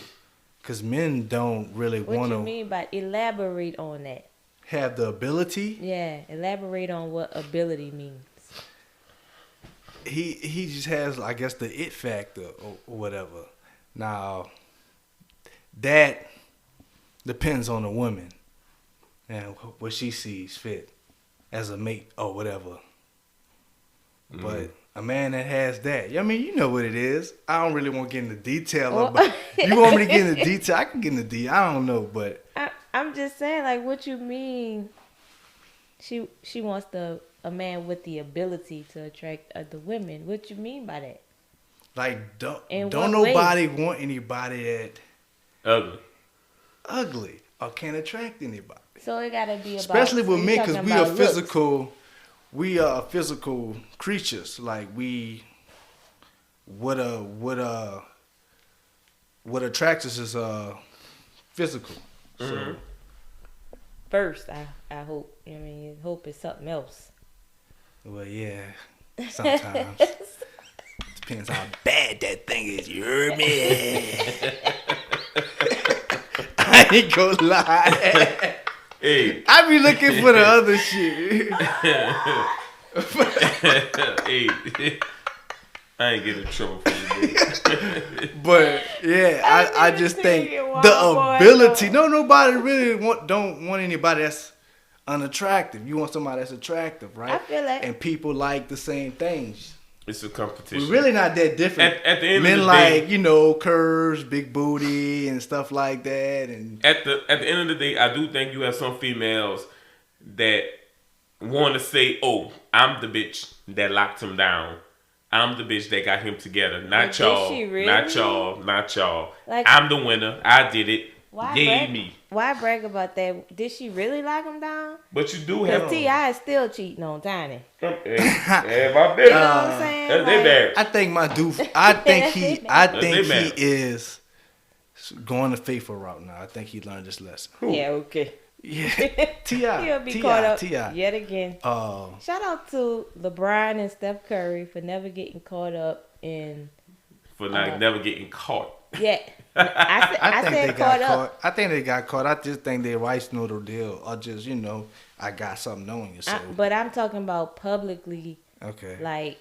because men don't really What want you to mean by elaborate on that? have the ability. Yeah, elaborate on what ability means. He just has, I guess, the it factor or whatever. Now, that depends on the woman and what she sees fit as a mate or whatever. But a man that has that, I mean, you know what it is. I don't really want to get into detail of it. You want me to get into detail? I can get into detail. I don't know, but I'm just saying, like, what you mean? She wants a man with the ability to attract other women. What you mean by that? like, don't In don't what way? nobody want anybody that Ugly. ugly or can't attract anybody. So it gotta be about. Especially with so men, you because talking we are about looks. physical. We are physical creatures. Like what attracts us is physical. So First, I hope. I mean, hope it's something else. well, yeah. Sometimes depends how bad that thing is. You heard me? I ain't gonna lie. Hey, I be looking for the other shit. hey, I ain't getting in trouble for this. But yeah, I just think thinking, wow, the boy, ability. no. Nobody really don't want anybody that's unattractive. You want somebody that's attractive, right? I feel that. And people like the same things. It's a competition. We're really not that different. At the end Men of the day, like curves, big booty, and stuff like that. And at the end of the day, I do think you have some females that want to say, "Oh, I'm the bitch that locked him down. I'm the bitch that got him together. Not But y'all. did she really? Not y'all. Not y'all. Like- I'm the winner. I did it. Why Yay brag? me." Why brag about that? Did she really lock him down? But you do Because have. T.I. is still cheating on Tiny. Yeah, my You know bitch. what I'm saying? That's they bad. I think my dude. I think he man. is going the faithful route now. I think he learned this lesson. Yeah, okay. Yeah, T.I. He'll be caught up T.I. yet again. Shout out to LeBron and Steph Curry for never getting caught up in. For not never getting caught. Yeah, I think said they caught got up. caught. I think they got caught. I just think their wives know the deal, or just I got something on you. So But I'm talking about publicly. okay, Like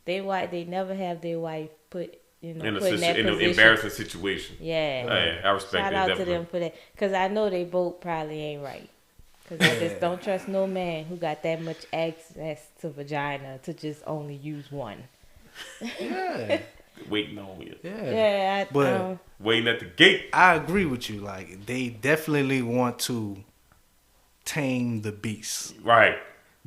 they never have their wife put In put in that an position. embarrassing situation. Yeah. I respect Shout that. out to definitely. them for that, cause I know they both probably ain't right. Cause I just don't trust no man who got that much access to vagina to just only use one. yeah, Waiting on you. yeah. Yeah, But- Waiting at the gate. I agree with you. Like they definitely want to tame the beast, Right.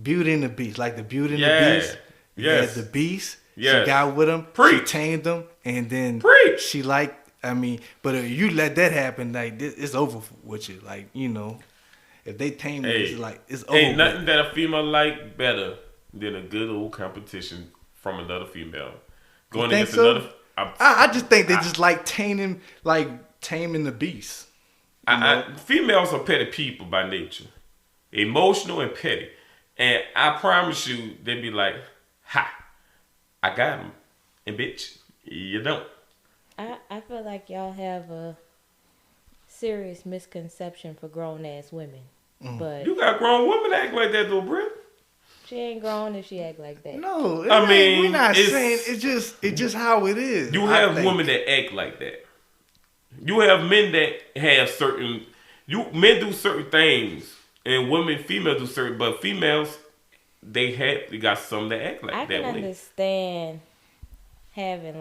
Beauty and the Beast, like the Beauty and Yeah. the Beast. Yes. Had the Beast. Yes. She got with him. Preach. She tamed him, and then Preach. she but if you let that happen, like it's over with you. Like if they tame it, it's like it's over. Ain't nothing with. that a female like better than a good old competition from another female. Going think against so? another. I just think they just like taming the beast. Females are petty people by nature, emotional and petty, and I promise you, they be like, "Ha, I got him," and bitch, you don't. I feel like y'all have a serious misconception for grown ass women, but You got grown women act like that though, Britt. she ain't grown if she act like that. No, mean, we're not it's- saying it's just how it is. You I have think. women that act like that. You have men that have certain. Men do certain things, and females do certain. But females, they got some that act like I that can way. understand having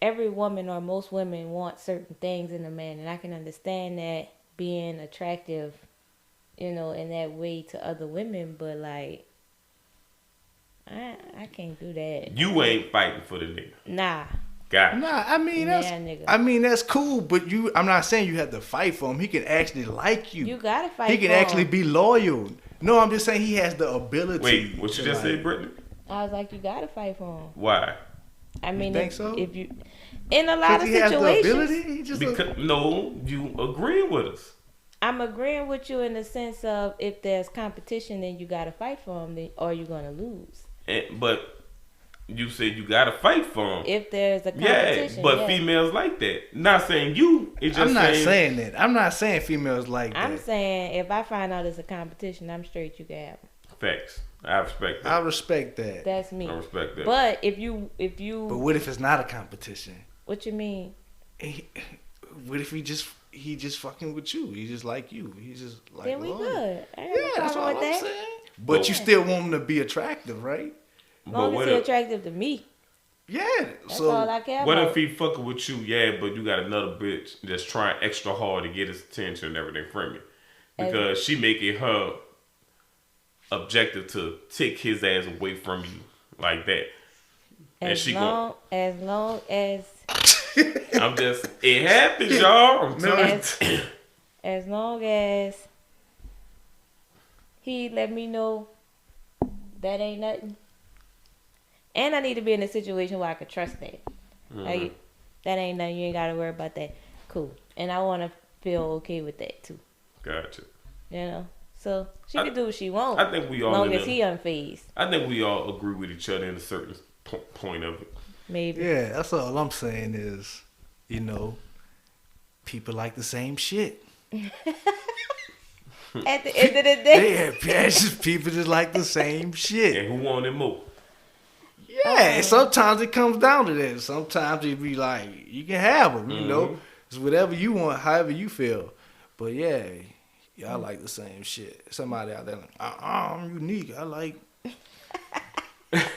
every woman or most women want certain things in a man, and I can understand that being attractive, in that way to other women, but I can't do that. You ain't fighting for the nigga. Nah. Got it. Nah, Nigga. that's cool, but I'm not saying you have to fight for him. He can actually like you. You gotta fight. He can for actually him. be loyal. No, I'm just saying he has the ability. Wait, what you to, just said, Brittany? I was like, you gotta fight for him. Why? I mean, think so? if you in a lot of He has the situations, ability. He just Because no, you agreeing with us. I'm agreeing with you in the sense of if there's competition, then you gotta fight for him, or you're gonna lose. But you said you gotta fight for him. If there's a Yeah, competition, but yeah. females like that. Not saying you. It's just I'm not saying that. I'm not saying females like that. I'm saying if I find out it's a competition, I'm straight. You can have 'em. Facts. I respect that. I respect that. That's me. I respect that. But if you, But what if it's not a competition? what you mean? What if he just fucking with you? He just like you. He's just like Then we loyal. good. I ain't Yeah, no that's problem all with I'm that. saying. But you still want him to be attractive, right? As long what as he's if, attractive to me, Yeah. that's So all I care what about. if he fucking with you? Yeah, but you got another bitch that's trying extra hard to get his attention and everything from you because she making her objective to take his ass away from you like that. And as she long as I'm just. It happens, y'all. I'm telling you. as long as he let me know that ain't nothing. And I need to be in a situation where I could trust that. Like, that ain't nothing. You ain't got to worry about that. Cool. And I want to feel okay with that, too. Gotcha. You know? So, she can do what she wants. I think we all, as long as he unfazed. I think we all agree with each other in a certain point of it. Maybe. Yeah, that's all I'm saying is, you know, people like the same shit. At the end of the day. Yeah, people just like the same shit. And who wanted more? Yeah, sometimes it comes down to that. Sometimes it be like, you can have them, you know. It's whatever you want, however you feel. But yeah, y'all like the same shit. Somebody out there like, I'm unique. I like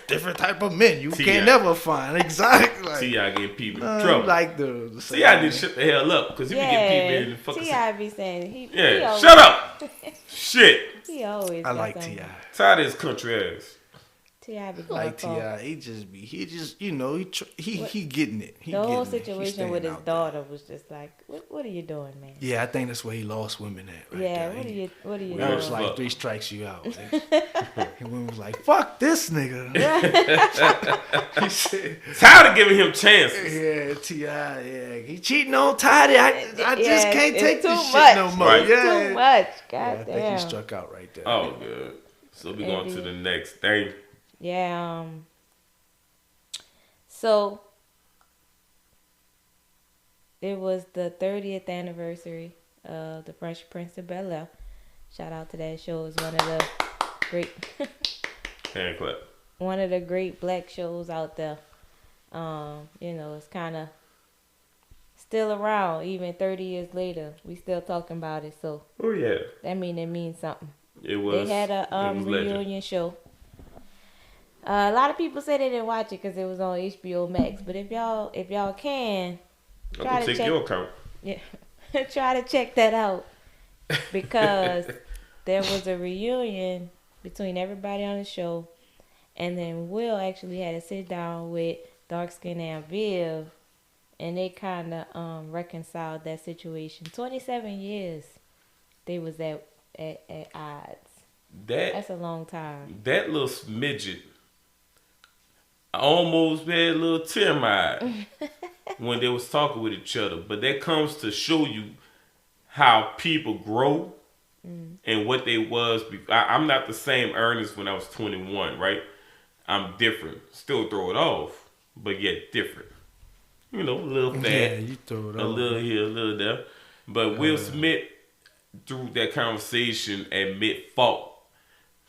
different type of men. You can't never find. Exactly. Like, T.I. get people in trouble. Like the T.I. need to shut the hell up because he be getting people in the fucking... T.I. be saying, he shut up. Shit. He always I like T.I. Tired of his country ass. T.I. be Like T.I. He just, you know, he getting it. The whole situation with his daughter was just like, what are you doing, man? Yeah, I think that's where he lost women at. Right yeah, there. what are you It doing? was like 3 strikes you out. And women was like, fuck this nigga. He said, tired of giving him chances. Yeah, T.I. Yeah, he cheating on Tidy. I just can't take this much. Shit no more. Right. Yeah, Too much. God I damn. think he struck out right there. Oh, good. So we going to the next thing. Yeah. So it was the 30th anniversary of the Fresh Prince of Bel-Air. Shout out to that show. It's one of the great Hand clap. one of the great black shows out there. You know, it's kind of still around even 30 years later. We still talking about it, so Oh yeah. that means something. It was. They had a reunion show. A lot of people say they didn't watch it because it was on HBO Max. But if y'all can, try to take check your account. Yeah, try to check that out because there was a reunion between everybody on the show, and then Will actually had to sit down with Dark Skin and Viv, and they kind of reconciled that situation. 27 years they was at odds. That's a long time. That little smidget almost had a little tear when they was talking with each other. But that comes to show you how people grow and what they was. I'm not the same Ernest when I was 21, right? I'm different. Still throw it off, but yet different. You know, a little fat. Yeah, you throw it off. A little here, a little there. But Will Smith, through that conversation, admit fault.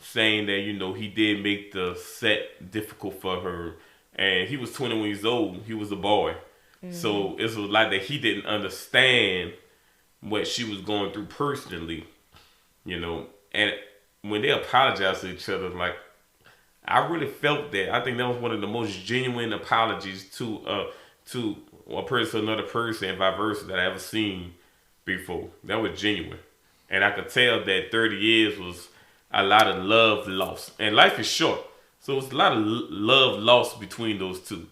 Saying that, you know, he did make the set difficult for her. And he was 21 years old. He was a boy. So it was like that he didn't understand what she was going through personally. You know. And when they apologized to each other, like, I really felt that. I think that was one of the most genuine apologies to a person to another person and vice versa that I ever seen before. That was genuine. And I could tell that 30 years was a lot of love lost. And life is short. So it's a lot of love lost between those two.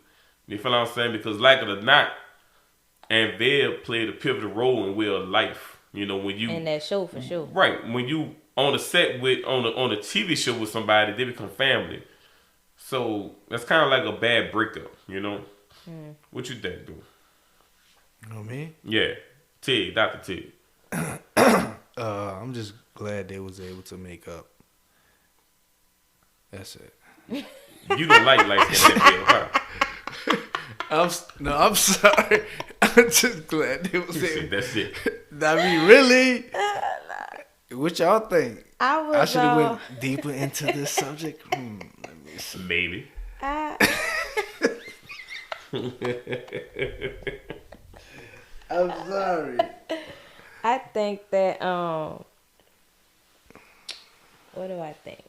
You feel what I'm saying? Because like it or not, and Viv played a pivotal role in Will's life. You know, when you... In that show, for sure. Right. When you on a set with, on a TV show with somebody, they become family. So that's kind of like a bad breakup, you know? What you think, dude? You know me? Yeah. Tig, Dr. Tig. I'm just glad they was able to make up. That's it. You don't like light-skinned people, huh? I'm sorry. I'm just glad they was You said able. that's it. I mean, really? What y'all think? I I should have went deeper into this subject. Let me see. Maybe. I'm sorry. I think that what do I think?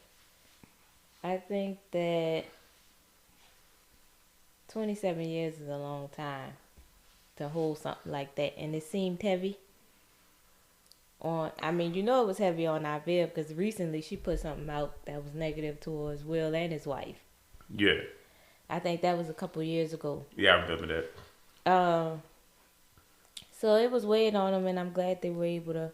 I think that 27 years is a long time to hold something like that, and it seemed heavy I mean, you know it was heavy on Viv because recently she put something out that was negative towards Will and his wife. Yeah. I think that was a couple years ago. Yeah, I remember that. So it was weighing on them, and I'm glad they were able to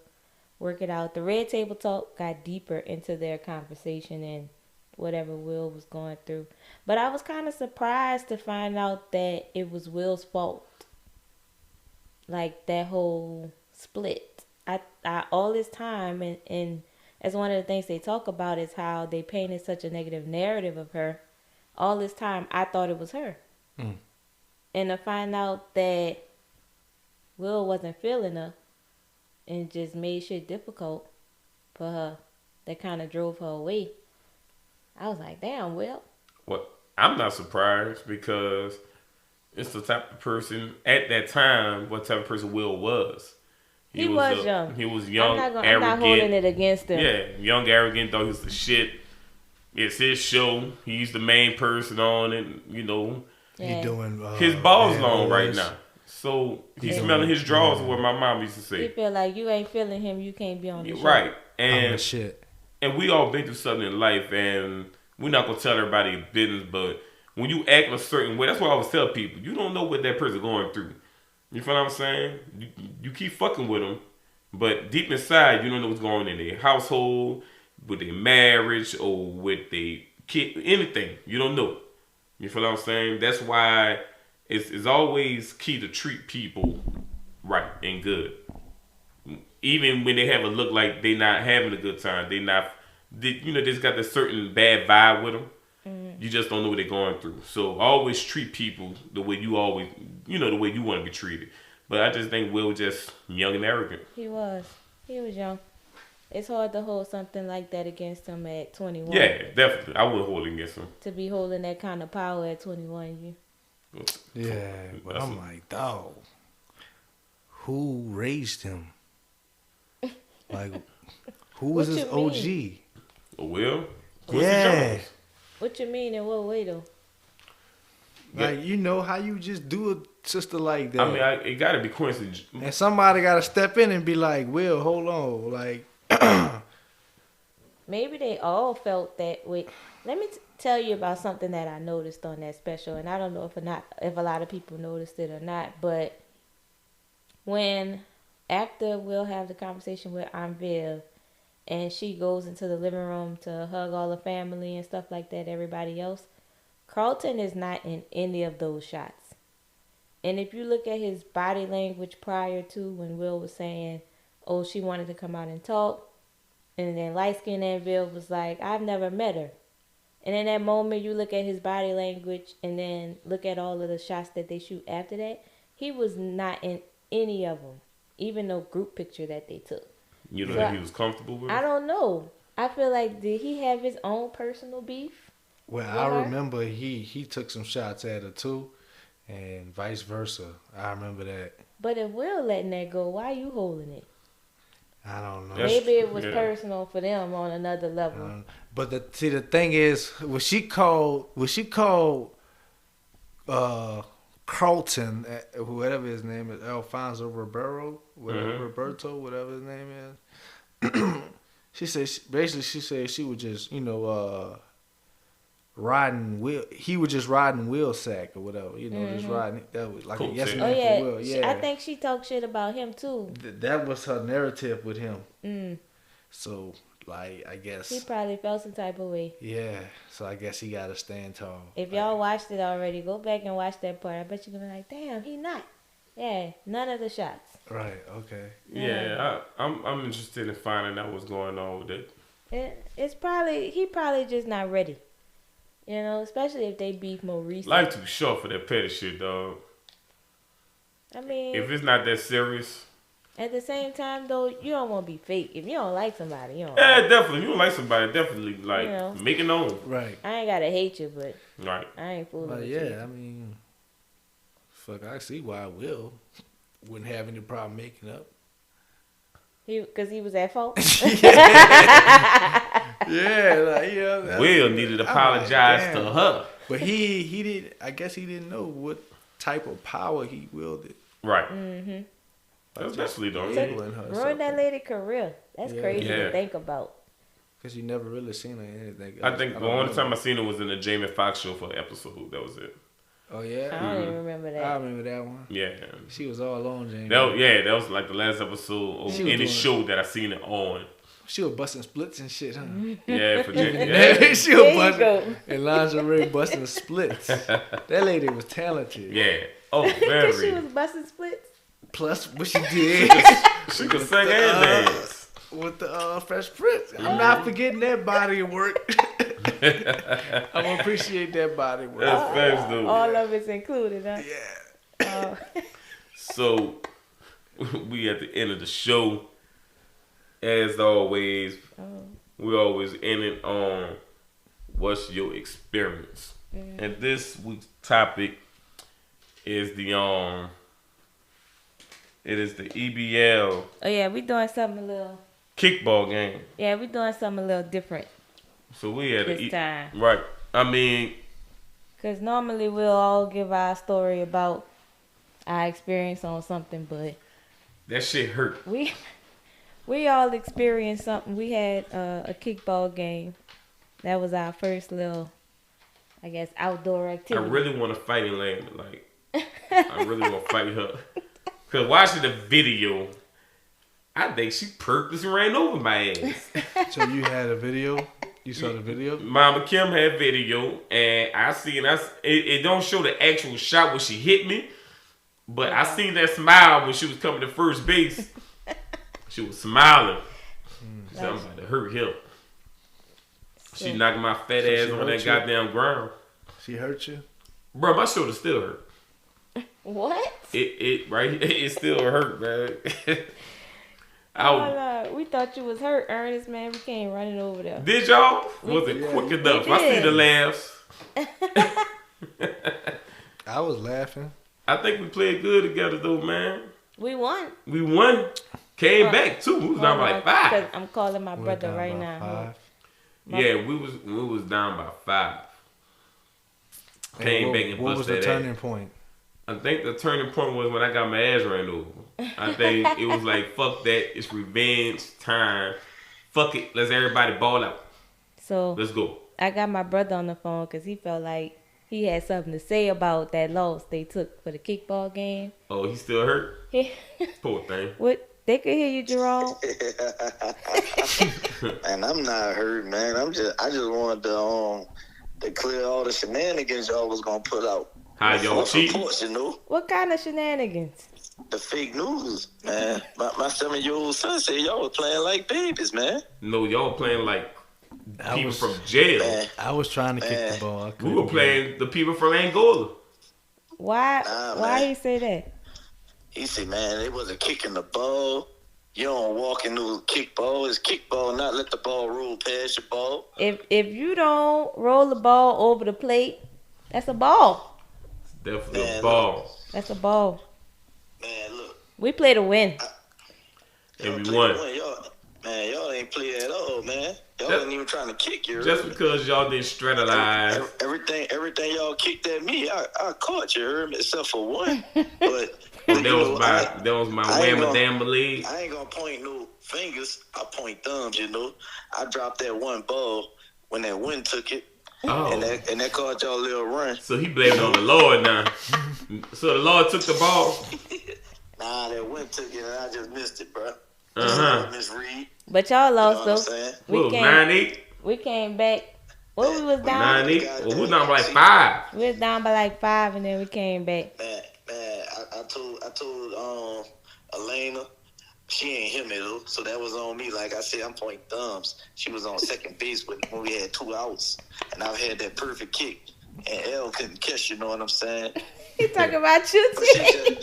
work it out. The red table talk got deeper into their conversation and whatever Will was going through. But I was kind of surprised to find out that it was Will's fault. Like that whole split. I all this time and as one of the things they talk about is how they painted such a negative narrative of her. All this time I thought it was her. And to find out that Will wasn't feeling her and just made shit difficult for her, that kind of drove her away. I was like, damn, Will. Well, I'm not surprised because it's the type of person at that time. What type of person Will was? He was young. He was young, I'm arrogant. not holding it against him. Yeah, young, arrogant. Thought he was the shit. It's his show. He's the main person on it. You know, he doing his balls long right now. So he's smelling his drawers. What my mom used to say. He feel like you ain't feeling him. You can't be on the show. Right, I'm the shit. And we all been through something in life, and we're not gonna tell everybody business, but when you act a certain way, that's what I always tell people. You don't know what that person going through. You feel what I'm saying? You keep fucking with them, but deep inside, you don't know what's going on in their household, with their marriage, or with their kid, anything. You don't know. You feel what I'm saying? That's why it's always key to treat people right and good. Even when they have a look like they not having a good time, they just got this certain bad vibe with them. You just don't know what they're going through. So always treat people the way you always, the way you want to be treated. But I just think Will was just young and arrogant. He was young. It's hard to hold something like that against him at 21. Yeah, definitely. I would hold it against him. To be holding that kind of power at 21, Yeah, but I'm like, dog, who raised him? Like, who was his OG? Will? Yeah. What you mean in what way though? Like, how you just do a sister like that? I mean, it got to be Quincy. And somebody got to step in and be like, Will, hold on. Like, maybe they all felt that way. Let me tell you about something that I noticed on that special, and I don't know if a lot of people noticed it or not, but after Will have the conversation with Anvil, and she goes into the living room to hug all the family and stuff like that, everybody else, Carlton is not in any of those shots. And if you look at his body language prior to when Will was saying, oh, she wanted to come out and talk, and then light-skinned Anvil was like, I've never met her. And in that moment, you look at his body language and then look at all of the shots that they shoot after that, he was not in any of them, even no group picture that they took. You know that he was comfortable with? I don't know. I feel like, did he have his own personal beef? Well, I remember he took some shots at her too, and vice versa. I remember that. But if Will letting that go, why you holding it? I don't know. Maybe it was personal for them on another level. But the thing is, when she called Carlton, whatever his name is, Alfonso Ribeiro, Roberto, whatever his name is. she said she was just, riding Will. He was just riding Will's sack or whatever, just riding. That was like a yes man for Will. Yeah, I think she talked shit about him too. That was her narrative with him. So, like, I guess he probably felt some type of way. Yeah, so I guess he got to stand tall. If y'all watched it already, go back and watch that part. I bet you're gonna be like, damn, he not. Yeah, none of the shots. Right. Okay. Yeah, I'm interested in finding out what's going on with it. He probably just not ready. Especially if they beef more recent. Life too short for that petty shit, dog. I mean, if it's not that serious. At the same time, though, you don't want to be fake. If you don't like somebody, you don't. Yeah, definitely. You don't like somebody, definitely make it known. Right. I ain't gotta hate you, but right. I ain't fooling with you. Yeah, I mean, fuck, I see why Will wouldn't have any problem making up. Because he was at fault. Will needed to apologize to her, but he did. I guess he didn't know what type of power he wielded. Right. Mm-hmm. Especially though. Ruined that lady's career. That's crazy to think about. Because you never really seen her in anything. I think the only time I seen her was in the Jamie Foxx show for an episode. That was it. Oh yeah, I don't even remember I that. remember that one. Yeah. She was all on Jamie. That was like the last episode of She was any doing- show that I seen it on. She was busting splits and shit, huh? Yeah, for Yeah, yeah. she was There you busting go. in lingerie busting splits. That lady was talented. Yeah. Oh, Cause she very. was busting splits. Plus, what she did She could sing and dance. with the Fresh Prince. I'm not forgetting that body of work. I'm gonna appreciate that body of work. That's facts, though. All of it's included, huh? Yeah. So, we at the end of the show. As always, we always end it on what's your experience. And this week's topic is the EBL Oh yeah, we doing something a little. kickball game. Yeah, we doing something a little different So we had this time. right. I mean, Cause normally we'll all give our story about our experience on something, but that shit hurt. we all experienced something. We had a kickball game. That was our first little, I guess, outdoor I activity. really want to fight Atlanta. Like, I really want to fight her. Cause watching the video, I think she purposely ran over my ass. So you had a video? You saw the video? Mama Kim had video, and I seen it don't show the actual shot when she hit me, but I seen that smile when she was coming to first base. She was smiling. So I'm about to hurt him. She knocked my fat So ass she on hurt that you? goddamn ground. She hurt you? Bro, my shoulder still hurt. What? It still hurt, man. Oh, we thought you was hurt, Ernest, man. We can't run it over there. Did y'all? Was it quick enough? I see did. the laughs. I was laughing. I think we played good together though, man. We won. We won. Came back too. We was down by like 5. Cause I'm calling my We're brother down right by now. 5. Yeah, we was down by 5. And Came back and what was busted the that turning ass. point? I think the turning point was when I got my ass ran over. I think it was like, fuck that. It's revenge time. Fuck it. Let's everybody ball out. So Let's go. I got my brother on the phone because he felt like he had something to say about that loss they took for the kickball game. Oh, he still hurt? He- Poor thing. What? They could hear you, Jerome. And I'm not hurt, man. I just wanted to clear all the shenanigans y'all was gonna put out. How y'all False cheating? reports, you know, What kind of shenanigans? the fake news, man. My 7-year-old son said y'all was playing like babies, man. No, y'all playing like I people was- from jail. Man, I was trying to kick the ball. I We couldn't were get it. playing the people from Angola. Why? Nah, Why man. he say that? he said, man, they wasn't kicking the ball. You don't walk into kickball. It's kickball, not let the ball roll past your ball. If you don't roll the ball over the plate, that's a ball. Definitely a Man, ball. That's a ball. Man, look. We play to win. And we Y'all won. play to win. Y'all ain't play at all, man. Y'all That- wasn't even trying to kick you. Just because y'all didn't strategize. Everything y'all kicked at me, I caught you, heard me, except for one. But That you was know, my I ain't whamma gonna- damn leg. I ain't gonna point no fingers. I point thumbs. You know, I dropped that one ball when that wind took it, and Oh, that caused y'all a little run. so he blamed it on the Lord now. So the Lord took the ball. Nah, that wind took it, and I just missed it, bro. Miss Reed. But y'all You know lost what I'm though. saying? What was came. 9-8? We came back. What we was down? 9-8? Well, we was down by like 5. We was down by like 5, and then we came back. Man, I told Elena, she ain't hear me though, so that was on me. Like I said, I'm pointing thumbs. She was on second base when we had 2 outs, and I had that perfect kick, and Elle couldn't catch. You know what I'm saying? He talking about you But too.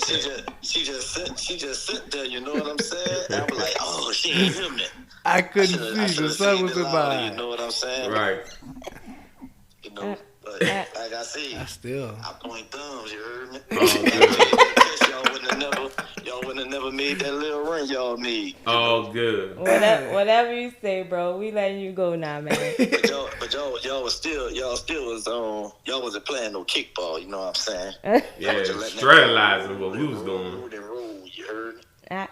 she just sit there. You know what I'm saying? And I'm like, oh, she ain't hear me. I I couldn't should've see. The seen sun was it in louder, my You eye. know what I'm saying? Right. You know, but like I said, I still. I point thumbs. You heard me? Oh, good. Y'all wouldn't have never made that little run y'all made. All good. Whatever you say, bro. We letting you go now, man. But y'all wasn't playing no kickball. You know what I'm saying? Yeah, Y'all just letting that strategizing ball what we was roll doing. and roll. You heard me? All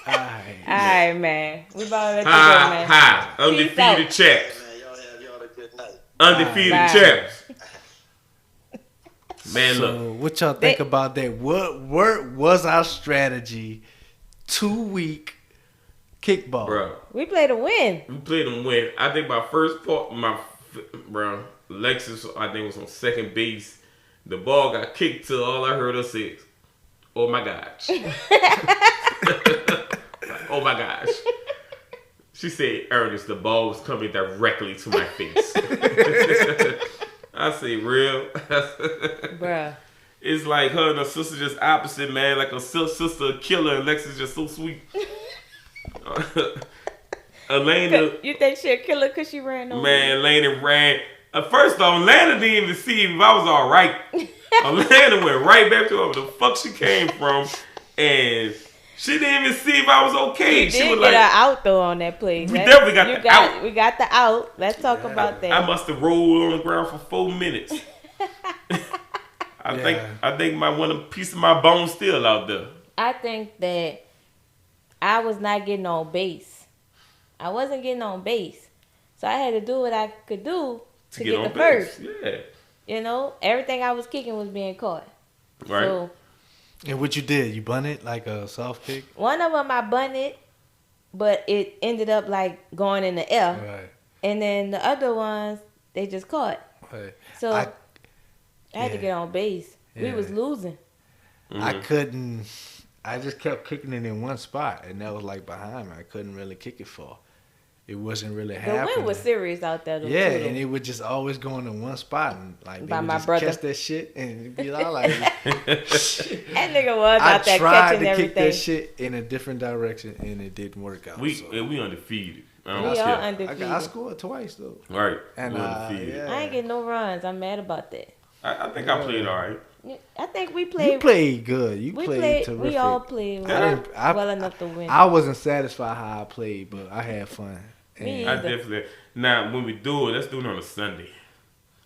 Aye. right, man. We about to let you go, Ha, man. ha. Peace Undefeated out. champs. Man, y'all have y'all a good night. Undefeated Bye. champs. Man, So look. what y'all think about that? What was our strategy? 2-week kickball. Bro, We played to win. we played them win. I think my first part, bro, Lexus, I think was on second base. The ball got kicked to all I heard her say, "Oh my gosh." Oh my gosh. She said, Ernest, the ball was coming directly to my face. I say, real? Bruh. It's like her and her sister just opposite, man. Like a sister a killer and Lex is just so sweet. Elena. You think she a killer because she ran over? Man, Elena ran. First off, Elena didn't even see if I was all right. Elena went right back to wherever the fuck she came from. And she didn't even see if I was okay. You She did was get like, her out though on that play. We definitely got the out. We got the out. Let's talk about that. I must have rolled on the ground for 4 minutes. I think my one piece of my bone still out there. I think that I was not getting on base. I wasn't getting on base. So I had to do what I could do to get the first. Yeah. You know, everything I was kicking was being caught. Right. So And what you did? You bunted like a soft kick? one of them I bunted, but it ended up like going in the air. Right. And then the other ones, they just caught. Right. So I had to yeah. get on base. We Yeah. was losing. I couldn't. I just kept kicking it in one spot, and that was like behind me. I couldn't really kick it far. It wasn't really The happening. wind was serious out there. Though, Yeah, too, though. and it would just always go in one spot, and like By they would my just brother. catch that shit, and it'd be all like. That nigga was I out there tried catching to everything. kick that shit in a different direction, and it didn't work out. We so. we undefeated. I We don't all care. undefeated. I scored twice though, Right. and we undefeated. yeah. I ain't getting no runs. I'm mad about that. I think I played all right. I think we You played. played good. You we played terrific. We all played well enough to win. I wasn't satisfied how I played, but I had fun. Me And I either. definitely. Now, when we do it, let's do it on a Sunday.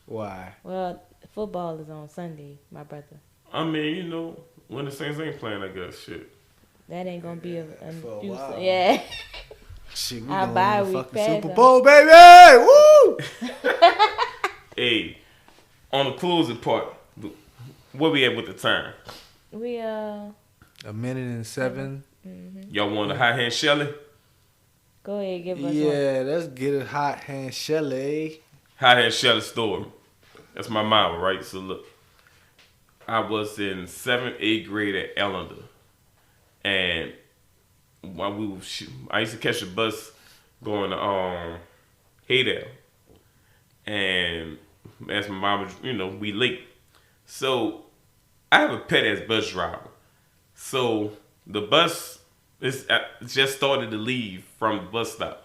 why? Well, football is on Sunday, my brother. I mean, you know, when the Saints ain't playing, I guess, shit. That ain't gonna be a For a use. while. Yeah. Shit, we Our going bye to the week fucking passed Super us. Bowl, baby! Woo! Hey, on the closing part, where we at with the time? We 1:07. Y'all want a high hand Shelly? go ahead, give us one. Yeah, let's get a hot hand Shelly. High hand Shelly story. That's my mama, right? So look, I was in 7th, 8th grade at Ellender, and while we were, I used to catch a bus going to Haydale, and as my mama, you know, we late. So I have a pet as bus driver. So the bus just started to leave from the bus stop,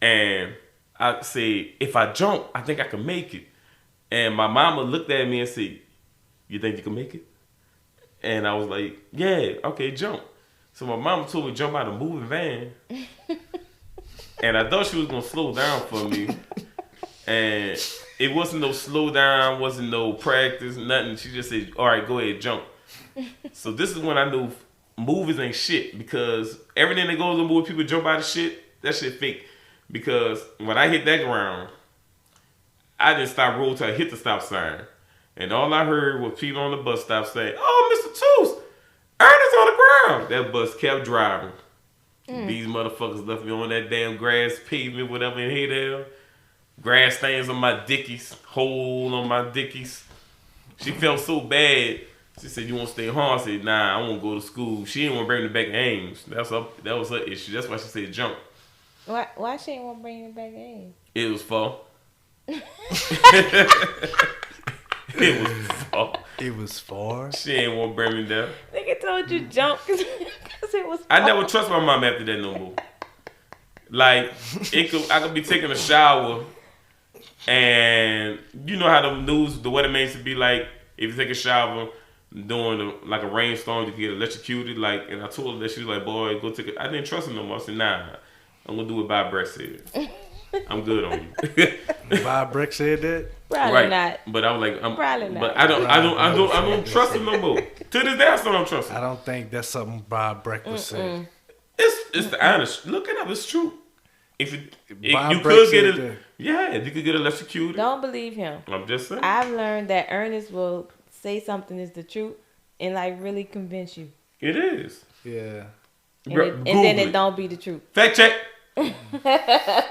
and I said, if I jump, I think I can make it. And my mama looked at me and said, you think you can make it? And I was like, yeah, okay, jump. So my mama told me to jump out of a moving van. And I thought she was going to slow down for me. And it wasn't no slow down, wasn't no practice, nothing. She just said, all right, go ahead, jump. So this is when I knew movies ain't shit, because everything that goes on movie, people jump out of shit, that shit fake. Because when I hit that ground, I didn't stop rolling till I hit the stop sign. And all I heard was people on the bus stop saying, oh, Mr. Toos, Ernest on the ground. That bus kept driving. These motherfuckers left me on that damn grass pavement, whatever in Haydale. Grass stains on my dickies, hole on my dickies. She felt so bad. She said, you want to stay home? I said, nah, I won't go to school. She didn't want to bring me back to Ames. That was her issue. That's why she said jump. Why she ain't want to bring it back in? It was fall. It was fall. It was far. She ain't want to bring me down. Nigga told you jump because it was. I never trust my mom after that no more. Like, I could be taking a shower, and you know how the weatherman should be like, if you take a shower during like a rainstorm, you can get electrocuted. Like, and I told her that, she was like, boy, go take it. I didn't trust her no more. I said, nah, I'm gonna do what Bob Brett said. I'm good on you. Bob Breck said that. Probably Right. not. But I was like, Probably not. But I don't trust him no more. To this day, I still don't trust him. I don't think that's something Bob Breck would say. It's the honest. Look it up. It's true. If Bob you Breck could said get it, yeah, you could get electrocuted. Don't believe him. I'm just saying. I've learned that Ernest will say something is the truth and like really convince you. It is. Yeah. And then it don't be the truth. Fact check.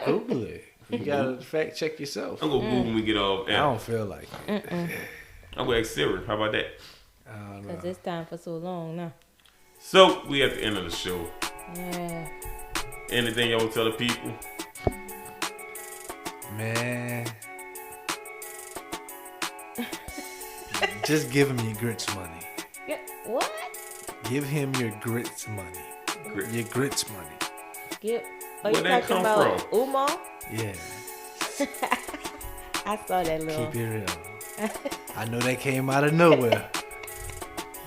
Google it. You gotta fact check yourself. I'm gonna Google when we get off. I don't feel like it. I'm gonna ask Siri. How about that? Cause it's time for so long now. So we at the end of the show. Yeah. Anything y'all want to tell the people? Man. Just give him your grits money. Yeah, what? Give him your grits money. Your grits money. Are you Where that talking come about from? Umar? Yeah. I saw that little. Keep it real. I know that came out of nowhere.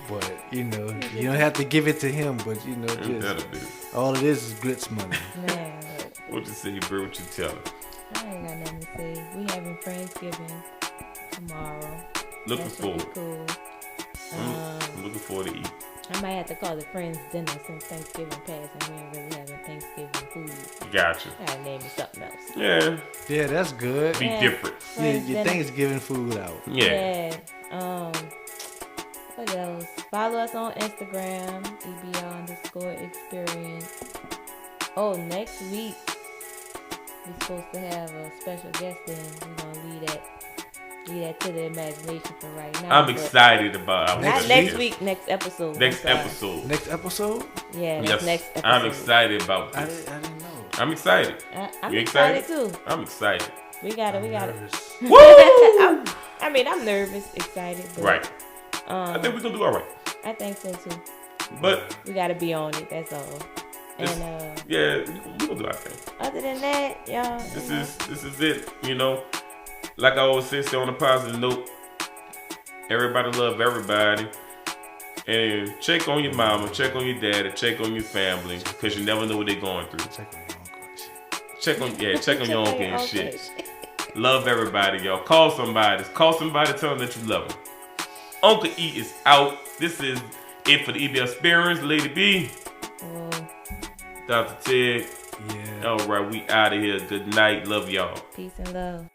But, you know, you don't have to give it to him, but, you know, just all it is grits money. Man, What you say, bro? What you tell her? I ain't got nothing to say. We having Friendsgiving tomorrow. Looking That should forward. be cool. I'm looking forward to eat. I might have to call it Friends Dinner since Thanksgiving passed and we ain't really having Thanksgiving food. Gotcha. I gotta name it something else. Yeah. Yeah, that's good. Be different. Friends Your Dinner. Thanksgiving food out. Yeah. What else? Follow us on Instagram, EBL_experience. Oh, next week we're supposed to have a special guest in. We're gonna leave that to the imagination for right now. I'm excited about our Not special next guest. week, next episode. Next I'm sorry. episode. Next episode? Yeah, that's next episode. I'm excited about I this. didn't know. I'm excited. I'm You excited excited? too. I'm excited. We got it. Nervous. Woo! I mean, I'm nervous, excited. But, Right. I think we're gonna do all right. I think so too. But We gotta be on it. That's all. And yeah, we're gonna do our thing. other than that, y'all. This is it. You know, like I always say, stay on a positive note. Everybody love everybody, and check on your mama, check on your dad, check on your family, because you never know what they're going through. Check on your uncle and shit. Check on your uncle and Okay. shit. Love everybody, y'all. Call somebody. Tell them that you love them. Uncle E is out. This is it for the EBL Experience. Lady B, Dr. Ted. Yeah. All right, we out of here. Good night. Love y'all. Peace and love.